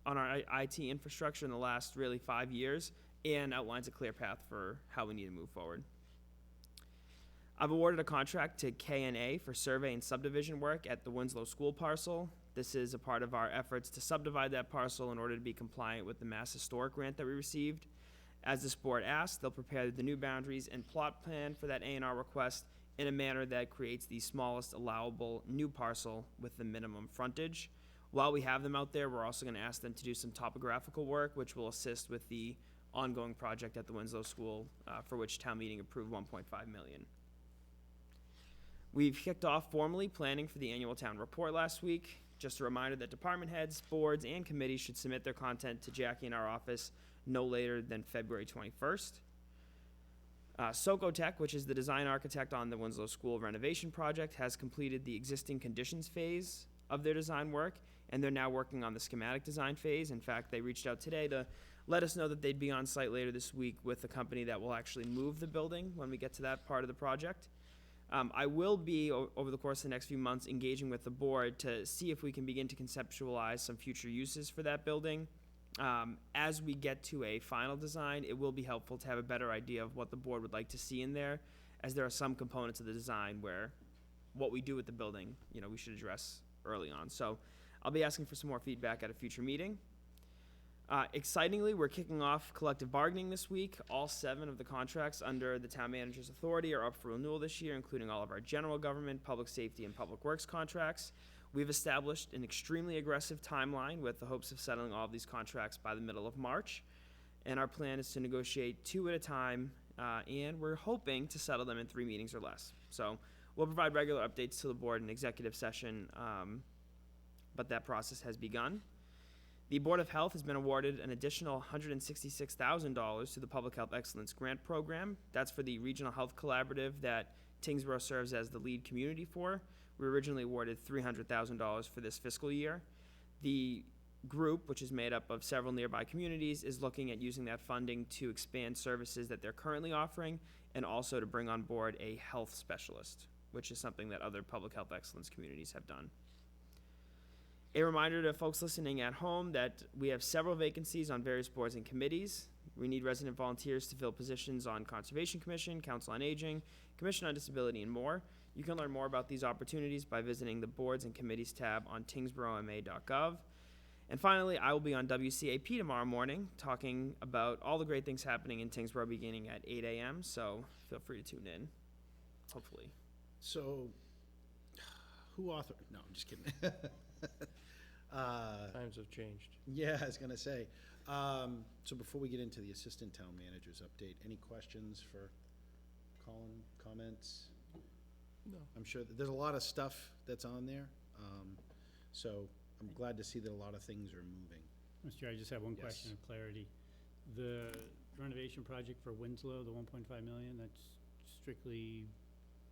IT infrastructure in the last really 5 years and outlines a clear path for how we need to move forward. I've awarded a contract to K&A for survey and subdivision work at the Winslow School parcel. This is a part of our efforts to subdivide that parcel in order to be compliant with the Mass Historic grant that we received. As this board asked, they'll prepare the new boundaries and plot plan for that A&R request in a manner that creates the smallest allowable new parcel with the minimum frontage. While we have them out there, we're also going to ask them to do some topographical work, which will assist with the ongoing project at the Winslow School, for which town meeting approved $1.5 million. We've kicked off formally planning for the annual town report last week. Just a reminder that department heads, boards, and committees should submit their content to Jackie in our office no later than February 21st. Socotech, which is the design architect on the Winslow School renovation project, has completed the existing conditions phase of their design work, and they're now working on the schematic design phase. In fact, they reached out today to let us know that they'd be on site later this week with the company that will actually move the building when we get to that part of the project. I will be, over the course of the next few months, engaging with the board to see if we can begin to conceptualize some future uses for that building. As we get to a final design, it will be helpful to have a better idea of what the board would like to see in there, as there are some components of the design where what we do with the building, we should address early on. So I'll be asking for some more feedback at a future meeting. Excitingly, we're kicking off collective bargaining this week. All 7 of the contracts under the town manager's authority are up for renewal this year, including all of our general government, public safety, and public works contracts. We've established an extremely aggressive timeline with the hopes of settling all of these contracts by the middle of March. And our plan is to negotiate 2 at a time, and we're hoping to settle them in 3 meetings or less. So we'll provide regular updates to the board in executive session, but that process has begun. The Board of Health has been awarded an additional $166,000 to the Public Health Excellence Grant Program. That's for the Regional Health Collaborative that Tyngsborough serves as the lead community for. We were originally awarded $300,000 for this fiscal year. The group, which is made up of several nearby communities, is looking at using that funding to expand services that they're currently offering and also to bring on board a health specialist, which is something that other public health excellence communities have done. A reminder to folks listening at home that we have several vacancies on various boards and committees. We need resident volunteers to fill positions on Conservation Commission, Council on Aging, Commission on Disability, and more. You can learn more about these opportunities by visiting the Boards and Committees tab on tyngsboroughma.gov. And finally, I will be on WCAP tomorrow morning talking about all the great things happening in Tyngsborough beginning at 8 a.m., so feel free to tune in, hopefully. So, who authored? No, I'm just kidding. Times have changed. Yeah, I was gonna say. So before we get into the assistant town manager's update, any questions for Colin, comments? No. I'm sure that there's a lot of stuff that's on there, so I'm glad to see that a lot of things are moving. Mr. Chair, I just have one Yes. question of clarity. The renovation project for Winslow, the 1.5 million, that's strictly,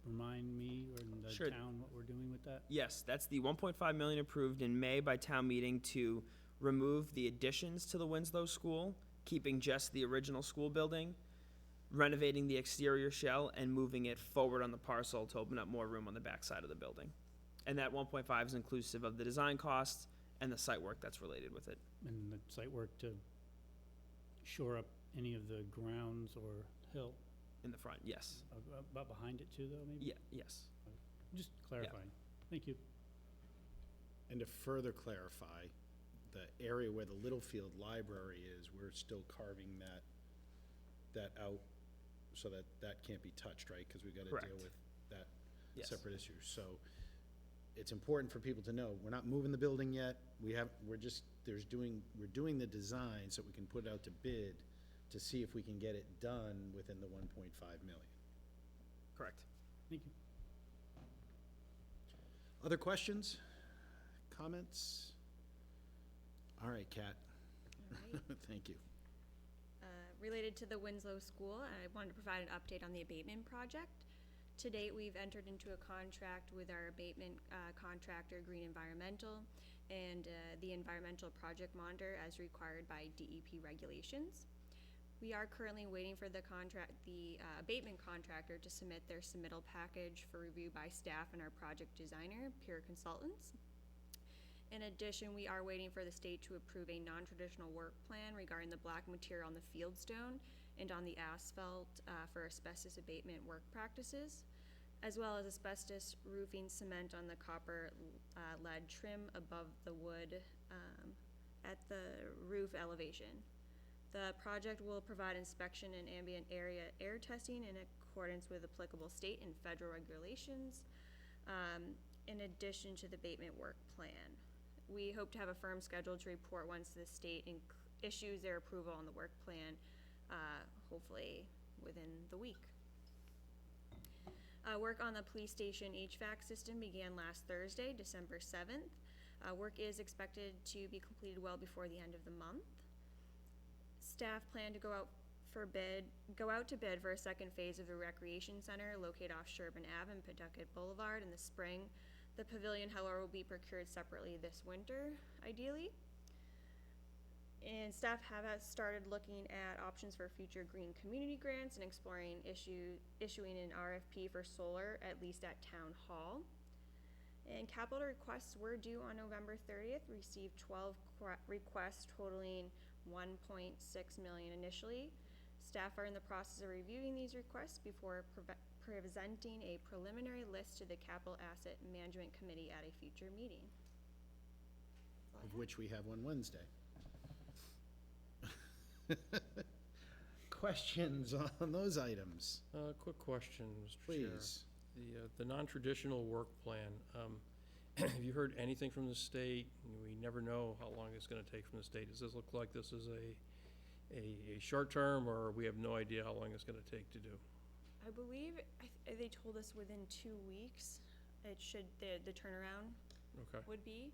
remind me or the Sure. town what we're doing with that? Yes, that's the $1.5 million approved in May by town meeting to remove the additions to the Winslow School, keeping just the original school building, renovating the exterior shell, and moving it forward on the parcel to open up more room on the back side of the building. And that 1.5 is inclusive of the design costs and the site work that's related with it. And the site work to shore up any of the grounds or hill, In the front, yes. about behind it too, though, maybe? Yeah, yes. Just clarifying. Thank you. And to further clarify, the area where the Littlefield Library is, we're still carving that out so that that can't be touched, right? Because we've got to Correct. deal with that Yes. separate issue. So it's important for people to know, we're not moving the building yet. We're doing the design so we can put it out to bid to see if we can get it done within the 1.5 million. Correct. Thank you. Other questions, comments? All right, Kat. All right. Thank you. Related to the Winslow School, I wanted to provide an update on the abatement project. To date, we've entered into a contract with our abatement contractor, Green Environmental, and the environmental project monitor as required by DEP regulations. We are currently waiting for the abatement contractor to submit their submittal package for review by staff and our project designer, Pure Consultants. In addition, we are waiting for the state to approve a non-traditional work plan regarding the black material on the fieldstone and on the asphalt for asbestos abatement work practices, as well as asbestos roofing cement on the copper lead trim above the wood at the roof elevation. The project will provide inspection and ambient area air testing in accordance with applicable state and federal regulations, in addition to the abatement work plan. We hope to have a firm schedule to report once the state issues their approval on the work plan, hopefully within the week. Work on the police station HVAC system began last Thursday, December 7th. Work is expected to be completed well before the end of the month. Staff plan to go out to bid for a second phase of the recreation center located off Sherburne Ave and Pawtucket Boulevard in the spring. The pavilion, however, will be procured separately this winter, ideally. And staff have started looking at options for future green community grants and exploring issuing an RFP for solar, at least at Town Hall. And capital requests were due on November 30th. We received 12 requests totaling $1.6 million initially. Staff are in the process of reviewing these requests before presenting a preliminary list to the Capital Asset Management Committee at a future meeting. Of which we have one Wednesday. Questions on those items? Quick question, Mr. Chair. Please. The non-traditional work plan, have you heard anything from the state? We never know how long it's gonna take from the state. Does this look like this is a short term, or we have no idea how long it's gonna take to do? I believe they told us within 2 weeks it should, the turnaround Okay. would be.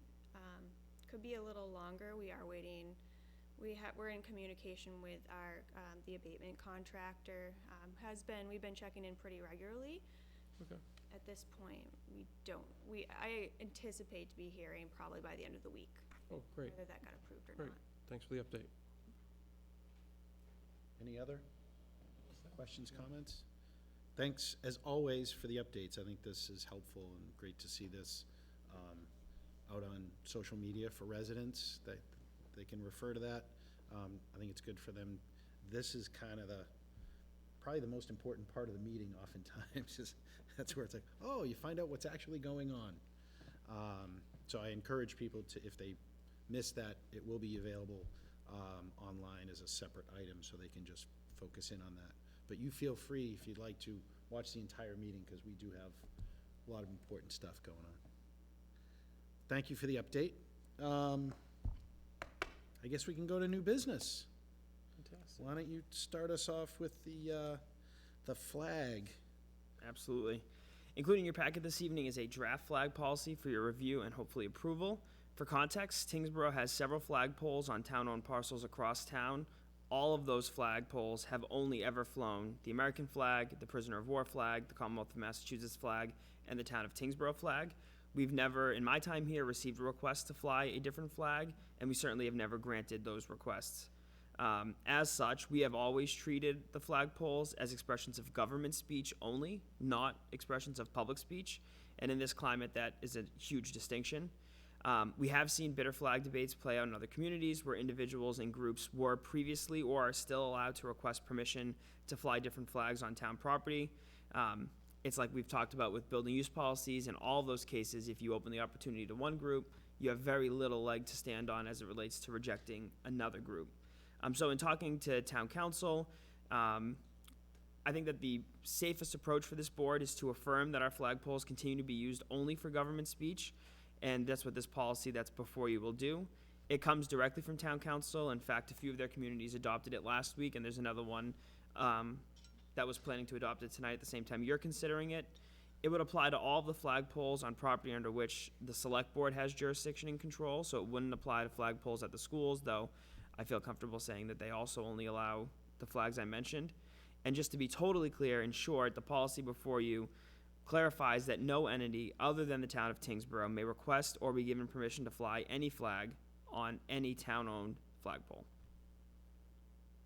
Could be a little longer. We are waiting. We're in communication with our, the abatement contractor. We've been checking in pretty regularly. Okay. At this point, I anticipate to be hearing probably by the end of the week, Oh, great. whether that got approved or Great. not. Thanks for the update. Any other questions, comments? Thanks, as always, for the updates. I think this is helpful and great to see this out on social media for residents, that they can refer to that. I think it's good for them. This is kind of probably the most important part of the meeting oftentimes, is that's where it's like, oh, you find out what's actually going on. So I encourage people to, if they miss that, it will be available online as a separate item, so they can just focus in on that. But you feel free, if you'd like to, watch the entire meeting, because we do have a lot of important stuff going on. Thank you for the update. I guess we can go to new business. Fantastic. Why don't you start us off with the flag? Absolutely. Including your packet this evening is a draft flag policy for your review and hopefully approval. For context, Tyngsborough has several flagpoles on town-owned parcels across town. All of those flagpoles have only ever flown the American flag, the prisoner of war flag, the Commonwealth of Massachusetts flag, and the town of Tyngsborough flag. We've never, in my time here, received a request to fly a different flag, and we certainly have never granted those requests. As such, we have always treated the flagpoles as expressions of government speech only, not expressions of public speech. And in this climate, that is a huge distinction. We have seen bitter flag debates play out in other communities where individuals and groups were previously or are still allowed to request permission to fly different flags on town property. It's like we've talked about with building use policies. In all those cases, if you open the opportunity to one group, you have very little leg to stand on as it relates to rejecting another group. So in talking to town council, I think that the safest approach for this board is to affirm that our flagpoles continue to be used only for government speech, and that's what this policy that's before you will do. It comes directly from town council. In fact, a few of their communities adopted it last week, and there's another one that was planning to adopt it tonight at the same time you're considering it. It would apply to all of the flagpoles on property under which the select board has jurisdiction and control, so it wouldn't apply to flagpoles at the schools, though I feel comfortable saying that they also only allow the flags I mentioned. And just to be totally clear, in short, the policy before you clarifies that no entity other than the town of Tyngsborough may request or be given permission to fly any flag on any town-owned flagpole.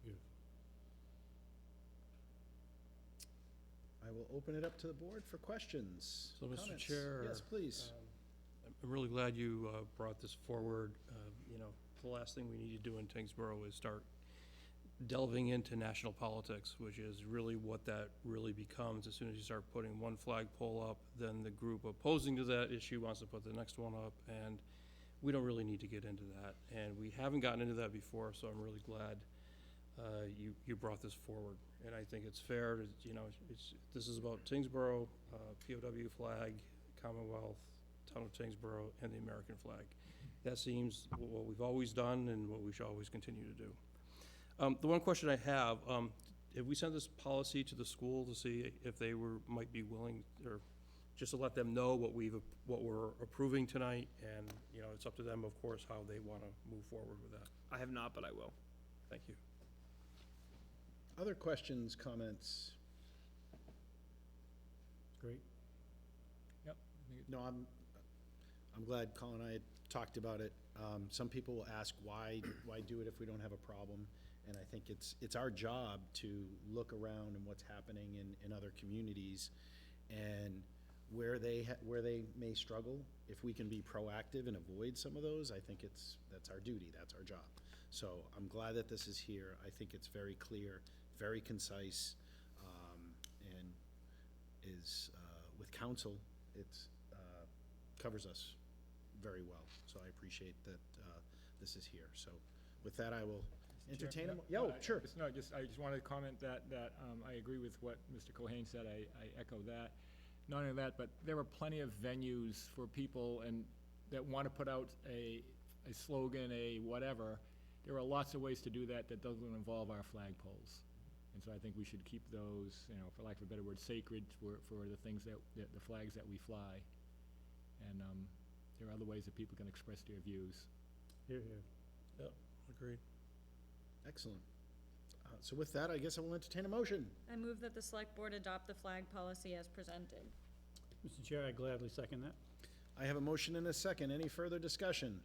Beautiful. I will open it up to the board for questions. So, Mr. comments. Chair, Yes, please. I'm really glad you brought this forward. You know, the last thing we need to do in Tyngsborough is start delving into national politics, which is really what that really becomes. As soon as you start putting one flagpole up, then the group opposing to that issue wants to put the next one up, and we don't really need to get into that. And we haven't gotten into that before, so I'm really glad you brought this forward. And I think it's fair to, you know, this is about Tyngsborough, POW flag, Commonwealth, Town of Tyngsborough, and the American flag. That seems what we've always done and what we should always continue to do. The one question I have we sent this policy to the school to see if they might be willing, or just to let them know what we're approving tonight, and, you know, it's up to them, of course, how they want to move forward with that. I have not, but I will. Thank you. Other questions, comments? Great. No, I'm glad Colin and I had talked about it. Some people will ask, why do it if we don't have a problem? And I think it's our job to look around and what's happening in other communities, and where they may struggle. If we can be proactive and avoid some of those, I think that's our duty, that's our job. So I'm glad that this is here. I think it's very clear, very concise, and is, with council, it's, covers us very well. So I appreciate that this is here. So with that, I will entertain a, sure. I just wanted to comment that I agree with what Mr. Cohen said. I echo that. Not only that, but there are plenty of venues for people that want to put out a slogan, a whatever. There are lots of ways to do that doesn't involve our flagpoles. And so I think we should keep those, you know, for lack of a better word, sacred for the things the flags that we fly. And there are other ways that people can express their views. Here, here. Yep, agreed. Excellent. So with that, I guess I will entertain a motion. I move that the select board adopt the flag policy as presented. Mr. Chair, I gladly second that. I have a motion and a second. Any further discussion?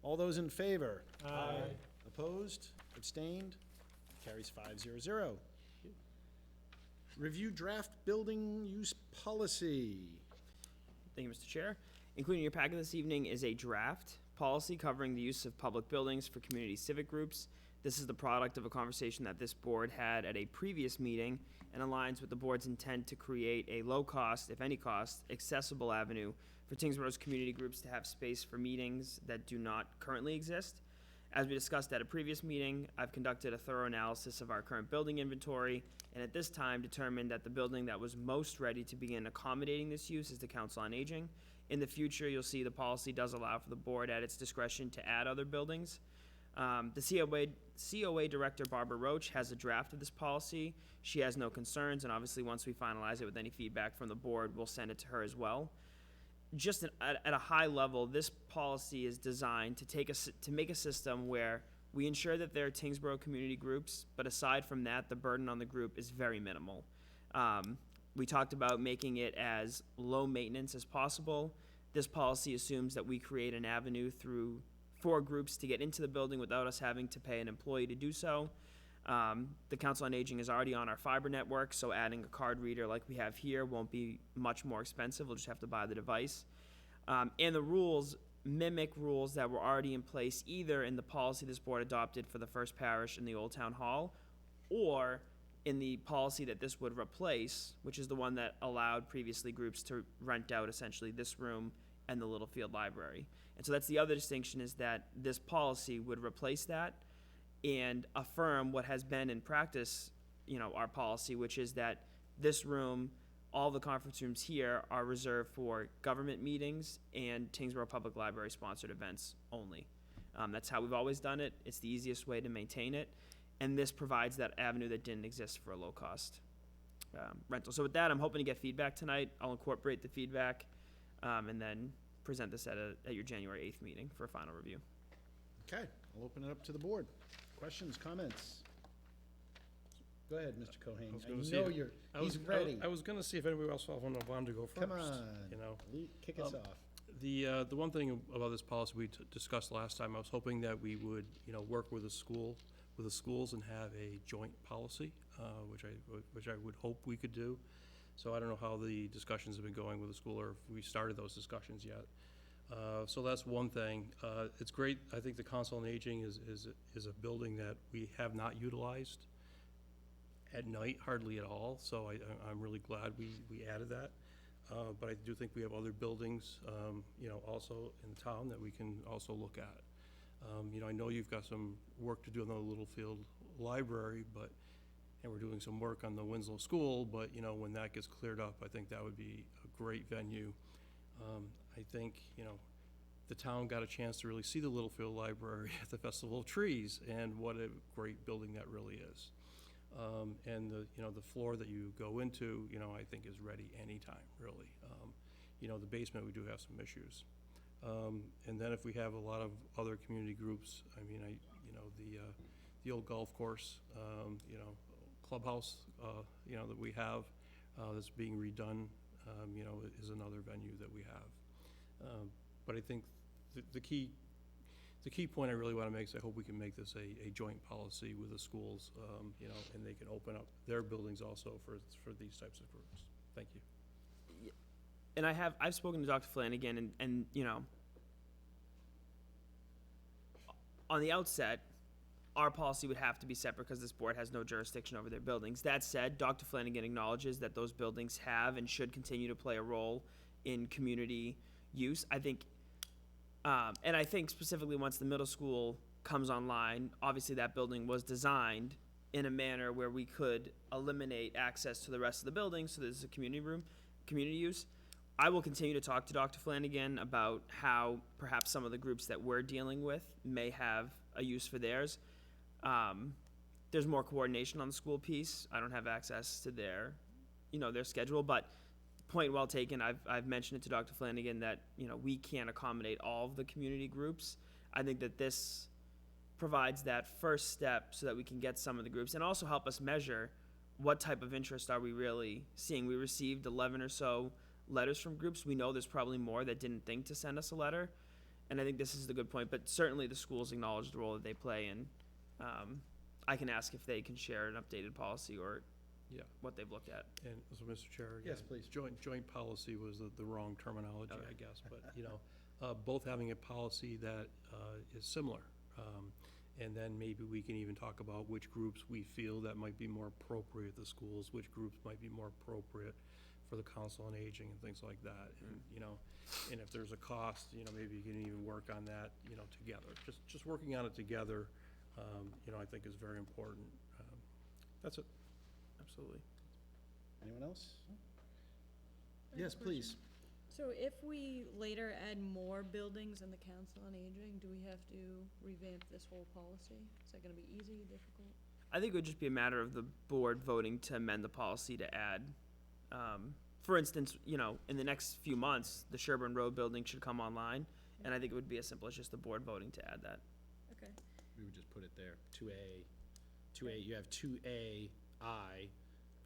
All those in favor? Aye. Opposed? Abstained? Carries 5-0. Review draft building use policy. Thank you, Mr. Chair. Including your packet this evening is a draft policy covering the use of public buildings for community civic groups. This is the product of a conversation that this board had at a previous meeting and aligns with the board's intent to create a low-cost, if any cost, accessible avenue for Tyngsborough's community groups to have space for meetings that do not currently exist. As we discussed at a previous meeting, I've conducted a thorough analysis of our current building inventory, and at this time determined that the building that was most ready to begin accommodating this use is the Council on Aging. In the future, you'll see the policy does allow for the board at its discretion to add other buildings. The COA Director, Barbara Roach, has a draft of this policy. She has no concerns, and obviously once we finalize it with any feedback from the board, we'll send it to her as well. Just at a high level, this policy is designed to make a system where we ensure that there are Tyngsborough community groups, but aside from that, the burden on the group is very minimal. We talked about making it as low maintenance as possible. This policy assumes that we create an avenue for groups to get into the building without us having to pay an employee to do so. The Council on Aging is already on our fiber network, so adding a card reader like we have here won't be much more expensive. We'll just have to buy the device. And the rules mimic rules that were already in place either in the policy this board adopted for the First Parish in the Old Town Hall, or in the policy that this would replace, which is the one that allowed previously groups to rent out essentially this room and the Littlefield Library. And so that's the other distinction, is that this policy would replace that and affirm what has been in practice, you know, our policy, which is that this room, all the conference rooms here, are reserved for government meetings and Tyngsborough Public Library sponsored events only. That's how we've always done it. It's the easiest way to maintain it. And this provides that avenue that didn't exist for a low-cost rental. So with that, I'm hoping to get feedback tonight. I'll incorporate the feedback and then present this at your January 8th meeting for a final review. Okay, I'll open it up to the board. Questions, comments? Go ahead, Mr. Cohen. I was I gonna see know if- you're, I was- he's ready. I was gonna see if anybody else wanted to go first. Come on, You know? kick us Um, off. The one thing about this policy we discussed last time, I was hoping that we would, work with the schools and have a joint policy, which I would hope we could do. So I don't know how the discussions have been going with the school, or if we started those discussions yet. So that's one thing. It's great, I think the Council on Aging is a building that we have not utilized at night hardly at all, so I'm really glad we added that. But I do think we have other buildings, also in town that we can also look at. I know you've got some work to do on the Littlefield Library, and we're doing some work on the Winslow School, but, when that gets cleared up, I think that would be a great venue. I think, the town got a chance to really see the Littlefield Library at the Festival of Trees, and what a great building that really is. And the floor that you go into, I think is ready anytime, really. The basement, we do have some issues. And then if we have a lot of other community groups, the old golf course, clubhouse, that we have, that's being redone, is another venue that we have. But I think the key point I really want to make is I hope we can make this a joint policy with the schools, and they can open up their buildings also for these types of groups. Thank you. And I've spoken to Dr. Flanagan, and on the outset, our policy would have to be separate because this board has no jurisdiction over their buildings. That said, Dr. Flanagan acknowledges that those buildings have and should continue to play a role in community use. I think, and I think specifically once the middle school comes online, obviously that building was designed in a manner where we could eliminate access to the rest of the building, so there's a community use. I will continue to talk to Dr. Flanagan about how perhaps some of the groups that we're dealing with may have a use for theirs. There's more coordination on the school piece. I don't have access to their schedule, but point well taken. I've mentioned it to Dr. Flanagan that, we can't accommodate all of the community groups. I think that this provides that first step so that we can get some of the groups and also help us measure what type of interest are we really seeing. We received 11 or so letters from groups. We know there's probably more that didn't think to send us a letter, and I think this is the good point, but certainly the schools acknowledge the role that they play, and I can ask if they can share an updated policy or what they've looked at. And so, Mr. Chair, Yes, again, please. Joint policy was the wrong terminology, Okay. I guess, but, both having a policy that, is similar. And then maybe we can even talk about which groups we feel that might be more appropriate at the schools, which groups might be more appropriate for the Council on Aging and things like that. And, and if there's a cost, maybe you can even work on that, together. Just working on it together, I think is very important. That's it. Absolutely. Anyone else? Yes, please. So if we later add more buildings in the Council on Aging, do we have to revamp this whole policy? Is that gonna be easy, difficult? I think it would just be a matter of the board voting to amend the policy to add. For instance, in the next few months, the Sherburne Road building should come online, and I think it would be as simple as just the board voting to add that. Okay. We would just put it there, 2A, you have 2AI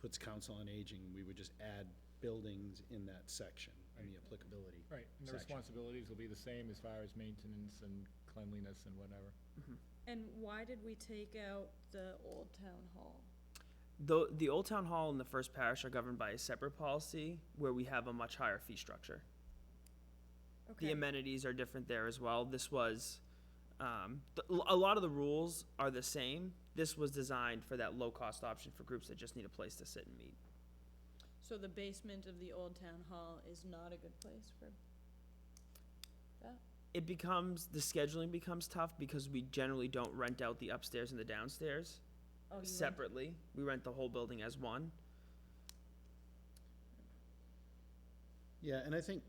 puts Council on Aging, we would just add buildings in that section, in the applicability. Right, and the section. responsibilities will be the same as far as maintenance and cleanliness and whatever. And why did we take out the Old Town Hall? The Old Town Hall and the First Parish are governed by a separate policy where we have a much higher fee structure. The Okay, amenities are different there as well. This was, a lot of the rules are the same. This was designed for that low-cost option for groups that just need a place to sit and meet. so the basement of the Old Town Hall is not a good place for that? The scheduling becomes tough because we generally don't rent out the upstairs and the downstairs Oh, you went- separately. We rent the whole building as one. Yeah, and I think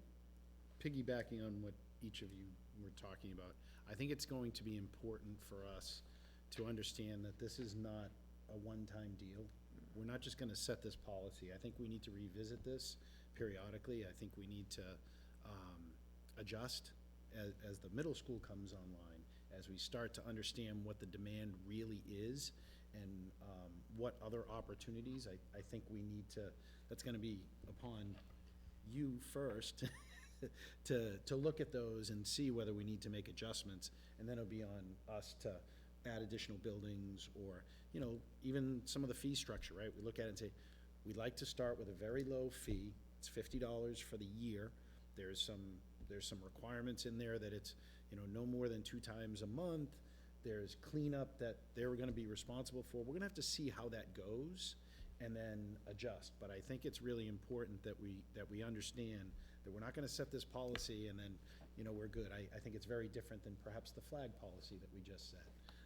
piggybacking on what each of you we're talking about, I think it's going to be important for us to understand that this is not a one-time deal. We're not just gonna set this policy. I think we need to revisit this periodically. I think we need to adjust as the middle school comes online, as we start to understand what the demand really is and what other opportunities. I think we need to, that's gonna be upon you first to look at those and see whether we need to make adjustments, and then it'll be on us to add additional buildings, or, you know, even some of the fee structure, right? We look at it and say, we'd like to start with a very low fee. It's $50 for the year. There's some requirements in there that it's, you know, no more than 2 times a month. There's cleanup that they're gonna be responsible for. We're gonna have to see how that goes and then adjust. But I think it's really important that we understand that we're not gonna set this policy and then, you know, we're good. I think it's very different than perhaps the flag policy that we just set.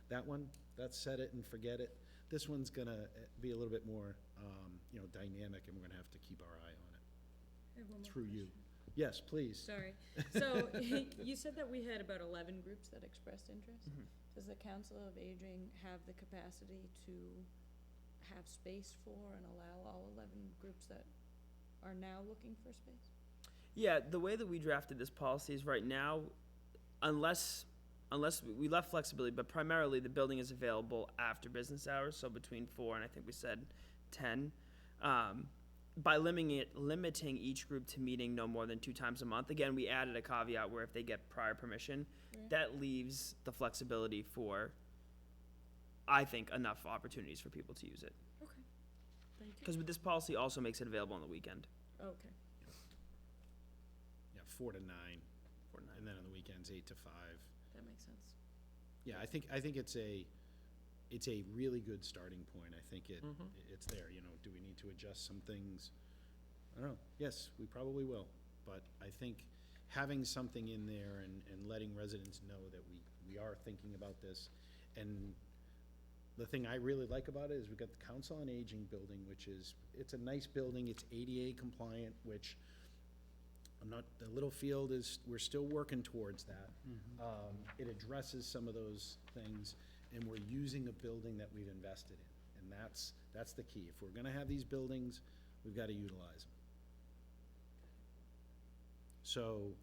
That one, that's set it and forget it. This one's gonna be a little bit more, you know, dynamic, and we're gonna have to keep our eye on it. I have one more Through you. question. Yes, please. Sorry. So, you said that we had about 11 groups that expressed interest. Does the Council of Aging have the capacity to have space for and allow all 11 groups that are now looking for space? Yeah, the way that we drafted this policy is right now, unless we left flexibility, but primarily the building is available after business hours, so between 4 and I think we said 10. By limiting each group to meeting no more than 2 times a month, again, we added a caveat where if they get prior permission, Right. that leaves the flexibility for, I think, enough opportunities for people to use it. Okay. Thank you. Because with this policy also makes it available on the weekend. Okay. Yeah, 4 to 9, 4 to 9. and then on the weekends, 8 to 5. That makes sense. Yeah, I think it's a really good starting point. I think it's there, you know. Do we need to adjust some things? I don't know. Yes, we probably will. But I think having something in there and letting residents know that we are thinking about this. And the thing I really like about it is we've got the Council on Aging building, which is, it's a nice building. It's ADA compliant, which the little field is, we're still working towards that. It addresses some of those things, and we're using a building that we've invested in. And that's the key. If we're gonna have these buildings, we've gotta utilize them. So,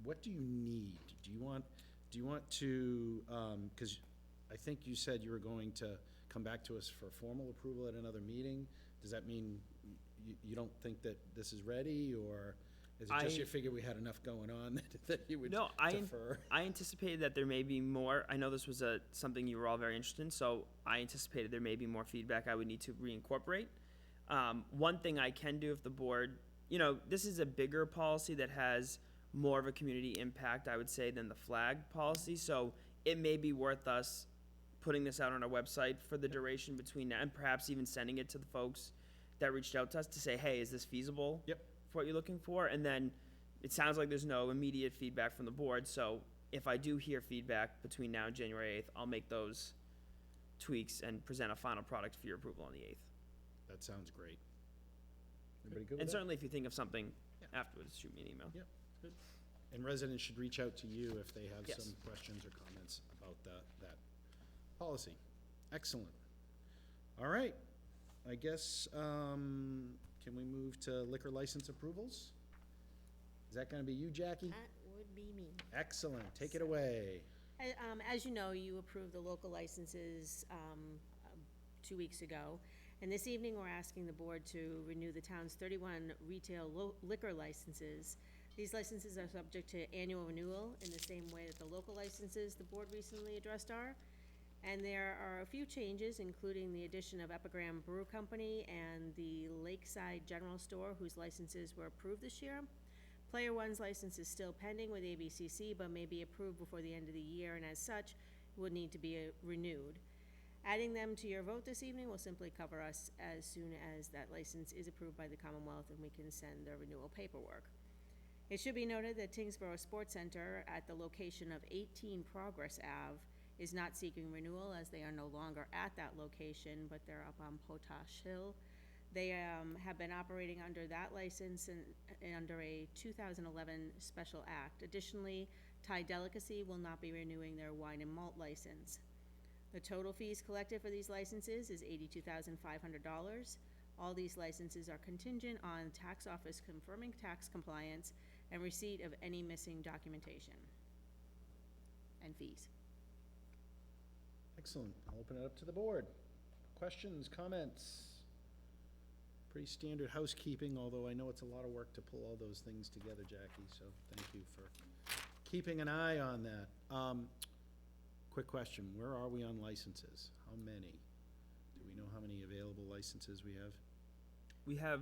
what do you need? Do you want to, 'cause I think you said you were going to come back to us for formal approval at another meeting. Does that mean you don't think that this is ready, or is it just you figure we had enough going on that you would defer? I anticipated that there may be more. I know this was something you were all very interested in, so I anticipated there may be more feedback I would need to reincorporate. One thing I can do if the board, you know, this is a bigger policy that has more of a community impact, I would say, than the flag policy, so it may be worth us putting this out on our website for the duration between now, and perhaps even sending it to the folks that reached out to us to say, hey, is this feasible? Yep. For what you're looking for? And then it sounds like there's no immediate feedback from the board, so if I do hear feedback between now and January 8th, I'll make those tweaks and present a final product for your approval on the 8th. That sounds great. Everybody good with And that? certainly if you think of something afterwards, shoot me an email. Yep. Good. And residents should reach out to you if they have Yes. some questions or comments about that policy. Excellent. All right. I guess, can we move to liquor license approvals? Is that gonna be you, Jackie? That would be me. Excellent. Take it away. As you know, you approved the local licenses 2 weeks ago. And this evening, we're asking the board to renew the town's 31 retail liquor licenses. These licenses are subject to annual renewal in the same way that the local licenses the board recently addressed are. And there are a few changes, including the addition of Epigram Brew Company and the Lakeside General Store, whose licenses were approved this year. Player One's license is still pending with ABCC, but may be approved before the end of the year, and as such, would need to be renewed. Adding them to your vote this evening will simply cover us as soon as that license is approved by the Commonwealth and we can send the renewal paperwork. It should be noted that Tyngsborough Sports Center at the location of 18 Progress Ave is not seeking renewal, as they are no longer at that location, but they're up on Potash Hill. They have been operating under that license and under a 2011 special act. Additionally, Thai Delicacy will not be renewing their wine and malt license. The total fees collected for these licenses is $82,500. All these licenses are contingent on tax office confirming tax compliance and receipt of any missing documentation and fees. Excellent. I'll open it up to the board. Questions, comments? Pretty standard housekeeping, although I know it's a lot of work to pull all those things together, Jackie, so thank you for keeping an eye on that. Quick question, where are we on licenses? How many? Do we know how many available licenses we have? We have,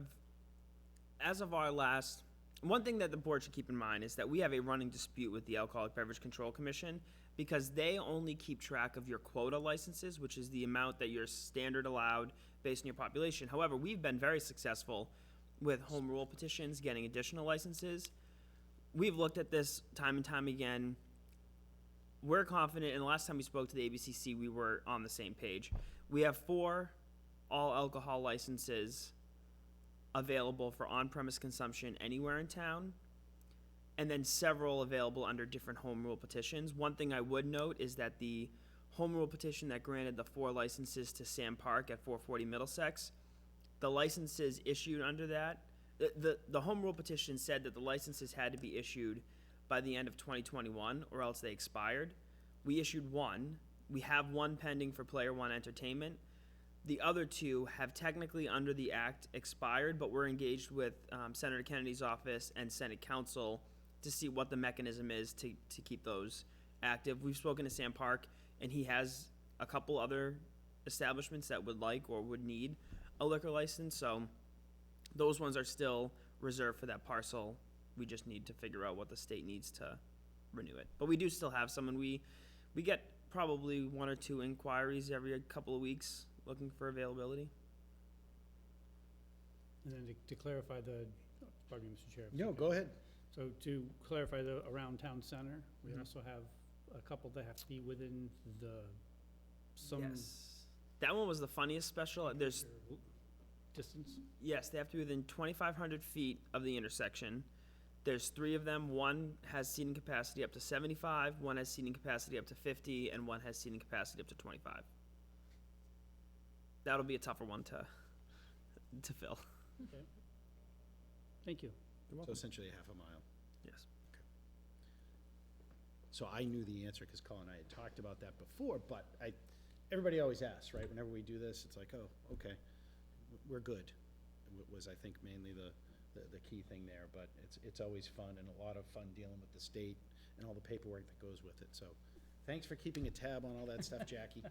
as of our last, one thing that the board should keep in mind is that we have a running dispute with the Alcoholic Beverage Control Commission because they only keep track of your quota licenses, which is the amount that you're standard allowed based on your population. However, we've been very successful with home rule petitions, getting additional licenses. We've looked at this time and time again. We're confident, and the last time we spoke to the ABCC, we were on the same page. We have 4 all alcohol licenses available for on-premise consumption anywhere in town, and then several available under different home rule petitions. One thing I would note is that the home rule petition that granted the 4 licenses to Sam Park at 440 Middlesex, the licenses issued under that, the home rule petition said that the licenses had to be issued by the end of 2021 or else they expired. We issued 1. We have 1 pending for Player One Entertainment. The other 2 have technically under the act expired, but we're engaged with Senator Kennedy's office and Senate Council to see what the mechanism is to keep those active. We've spoken to Sam Park, and he has a couple other establishments that would like or would need a liquor license, so those ones are still reserved for that parcel. We just need to figure out what the state needs to renew it. But we do still have some, and we get probably 1 or 2 inquiries every couple of weeks looking for availability. And then to clarify pardon me, Mr. Chair. No, go ahead. So to clarify the around town center, we also have a couple that have to be within Yes. That one was the funniest special. There's distance. Yes, they have to be within 2,500 feet of the intersection. There's 3 of them. One has seating capacity up to 75, one has seating capacity up to 50, and one has seating capacity up to 25. That'll be a tougher one to fill. Okay. Thank you. So essentially a half a mile. Yes. So I knew the answer because Colin and I had talked about that before, but everybody always asks, right? Whenever we do this, it's like, oh, okay, we're good. Was I think mainly the key thing there, but it's always fun and a lot of fun dealing with the state and all the paperwork that goes with it. So thanks for keeping a tab on all that stuff, Jackie.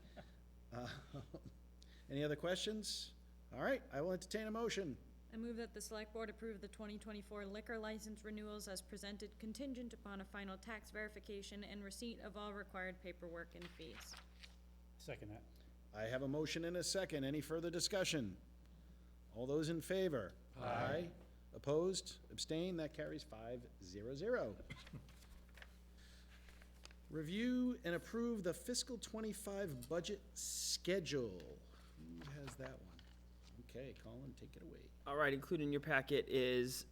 Any other questions? All right, I will entertain a motion. I move that the select board approve the 2024 liquor license renewals as presented, contingent upon a final tax verification and receipt of all required paperwork and fees. Second that. I have a motion and a second. Any further discussion? All those in favor? Aye. Opposed? Abstained? That carries 5-0-0. Review and approve the fiscal '25 budget schedule. Who has that one? Okay, Colin, take it away. All right, included in your packet is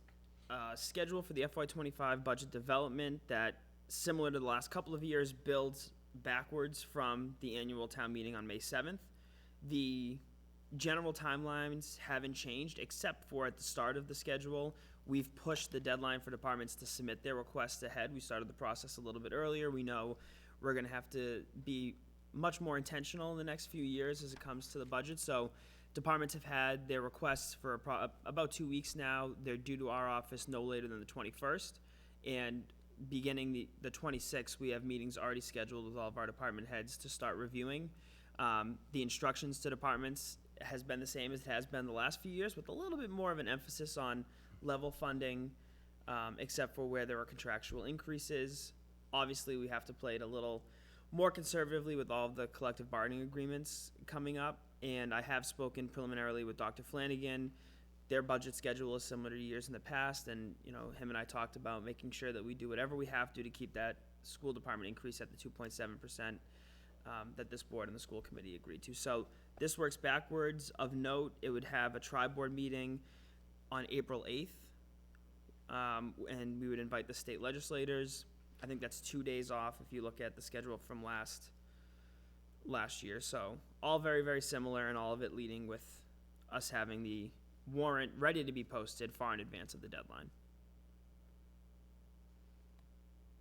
a schedule for the FY25 budget development that, similar to the last couple of years, builds backwards from the annual town meeting on May 7th. The general timelines haven't changed, except for at the start of the schedule, we've pushed the deadline for departments to submit their requests ahead. We started the process a little bit earlier. We know we're going to have to be much more intentional in the next few years as it comes to the budget. So departments have had their requests for about 2 weeks now. They're due to our office no later than the 21st. And beginning the 26th, we have meetings already scheduled with all of our department heads to start reviewing. The instructions to departments has been the same as it has been the last few years, with a little bit more of an emphasis on level funding, except for where there are contractual increases. Obviously, we have to play it a little more conservatively with all of the collective bargaining agreements coming up. And I have spoken preliminarily with Dr. Flanagan. Their budget schedule is similar to years in the past, and him and I talked about making sure that we do whatever we have to keep that school department increase at the 2.7%. that this board and the school committee agreed to. So this works backwards. Of note, it would have a tri-board meeting on April 8th, and we would invite the state legislators. I think that's 2 days off if you look at the schedule from last year. So all very, very similar, and all of it leading with us having the warrant ready to be posted far in advance of the deadline.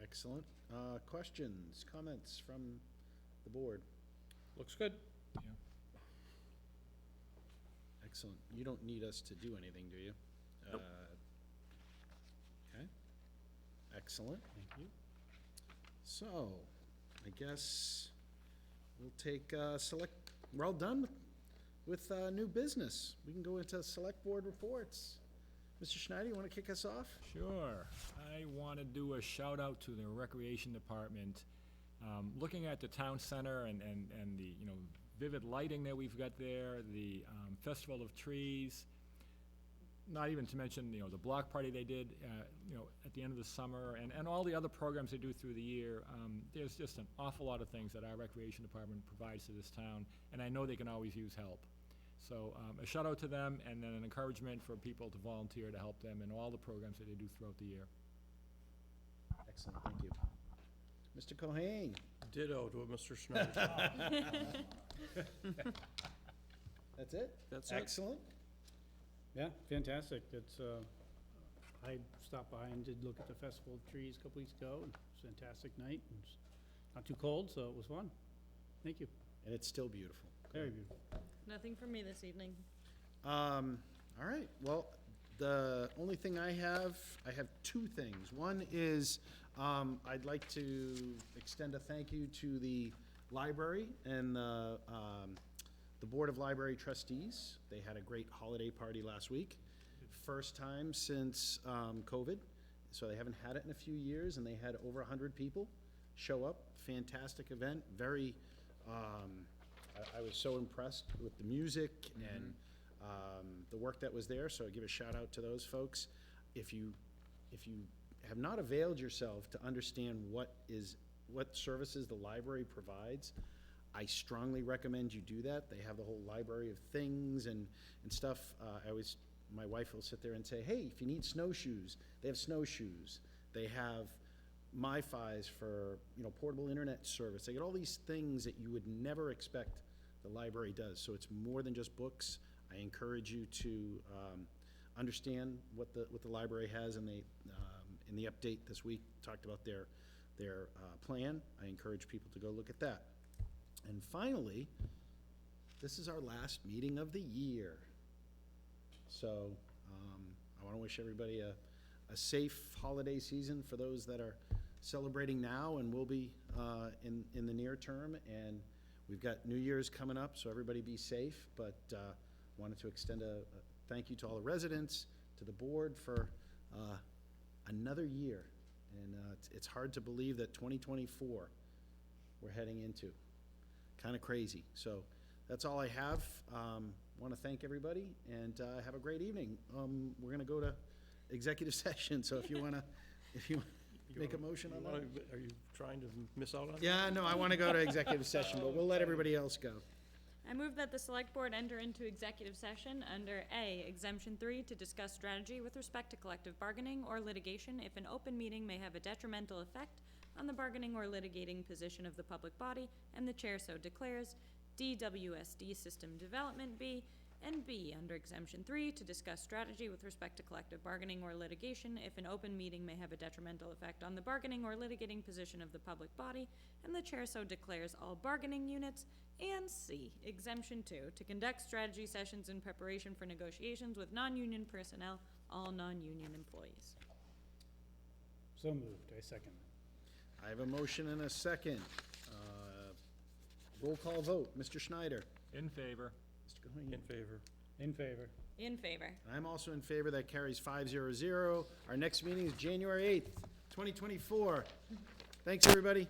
Excellent. Questions, comments from the board? Looks good. Excellent. You don't need us to do anything, do you? Nope. Okay. Excellent. Thank you. So, I guess we'll take, we're all done with new business. We can go into select board reports. Mr. Schneider, you want to kick us off? Sure. I want to do a shout out to the Recreation Department. Looking at the town center and the, vivid lighting that we've got there, the Festival of Trees, not even to mention, the block party they did, at the end of the summer, and all the other programs they do through the year. There's just an awful lot of things that our Recreation Department provides to this town, and I know they can always use help. So a shout out to them, and then an encouragement for people to volunteer to help them in all the programs that they do throughout the year. Excellent, thank you. Mr. Cohen? Ditto to what Mr. Schneider said. That's it? That's it. Excellent. Yeah, fantastic. It's, I stopped by and did look at the Festival of Trees a couple weeks ago. It was a fantastic night. It was not too cold, so it was fun. Thank you. And it's still beautiful. Very beautiful. Nothing from me this evening. All right, well, the only thing I have two things. One is, I'd like to extend a thank you to the library and the Board of Library Trustees. They had a great holiday party last week. First time since COVID, so they haven't had it in a few years, and they had over 100 people show up. Fantastic event, very, I was so impressed with the music and the work that was there, so I give a shout out to those folks. If you have not availed yourself to understand what services the library provides, I strongly recommend you do that. They have the whole library of things and stuff. My wife will sit there and say, hey, if you need snowshoes, they have snowshoes. They have MiFis for, portable internet service. They get all these things that you would never expect the library does. So it's more than just books. I encourage you to understand what the library has, and they in the update this week talked about their plan. I encourage people to go look at that. And finally, this is our last meeting of the year. So I want to wish everybody a safe holiday season for those that are celebrating now and will be in the near term. And we've got New Year's coming up, so everybody be safe. But wanted to extend a thank you to all the residents, to the board for another year. And it's hard to believe that 2024 we're heading into. Kind of crazy. So that's all I have. Want to thank everybody and have a great evening. We're going to go to executive session. So if you want to make a motion on that. Are you trying to miss out on that? Yeah, no, I want to go to executive session, but we'll let everybody else go. I move that the select board enter into executive session under A, exemption 3, to discuss strategy with respect to collective bargaining or litigation if an open meeting may have a detrimental effect on the bargaining or litigating position of the public body, and the chair so declares. DWSD system development B, and B, under exemption 3, to discuss strategy with respect to collective bargaining or litigation if an open meeting may have a detrimental effect on the bargaining or litigating position of the public body, and the chair so declares all bargaining units. And C, exemption 2, to conduct strategy sessions in preparation for negotiations with non-union personnel, all non-union employees. So moved. I second that. I have a motion and a second. Roll call vote. Mr. Schneider. In favor. Mr. Cohen. In favor. In favor. In favor. I'm also in favor. That carries 5-0-0. Our next meeting is January 8th, 2024. Thanks, everybody.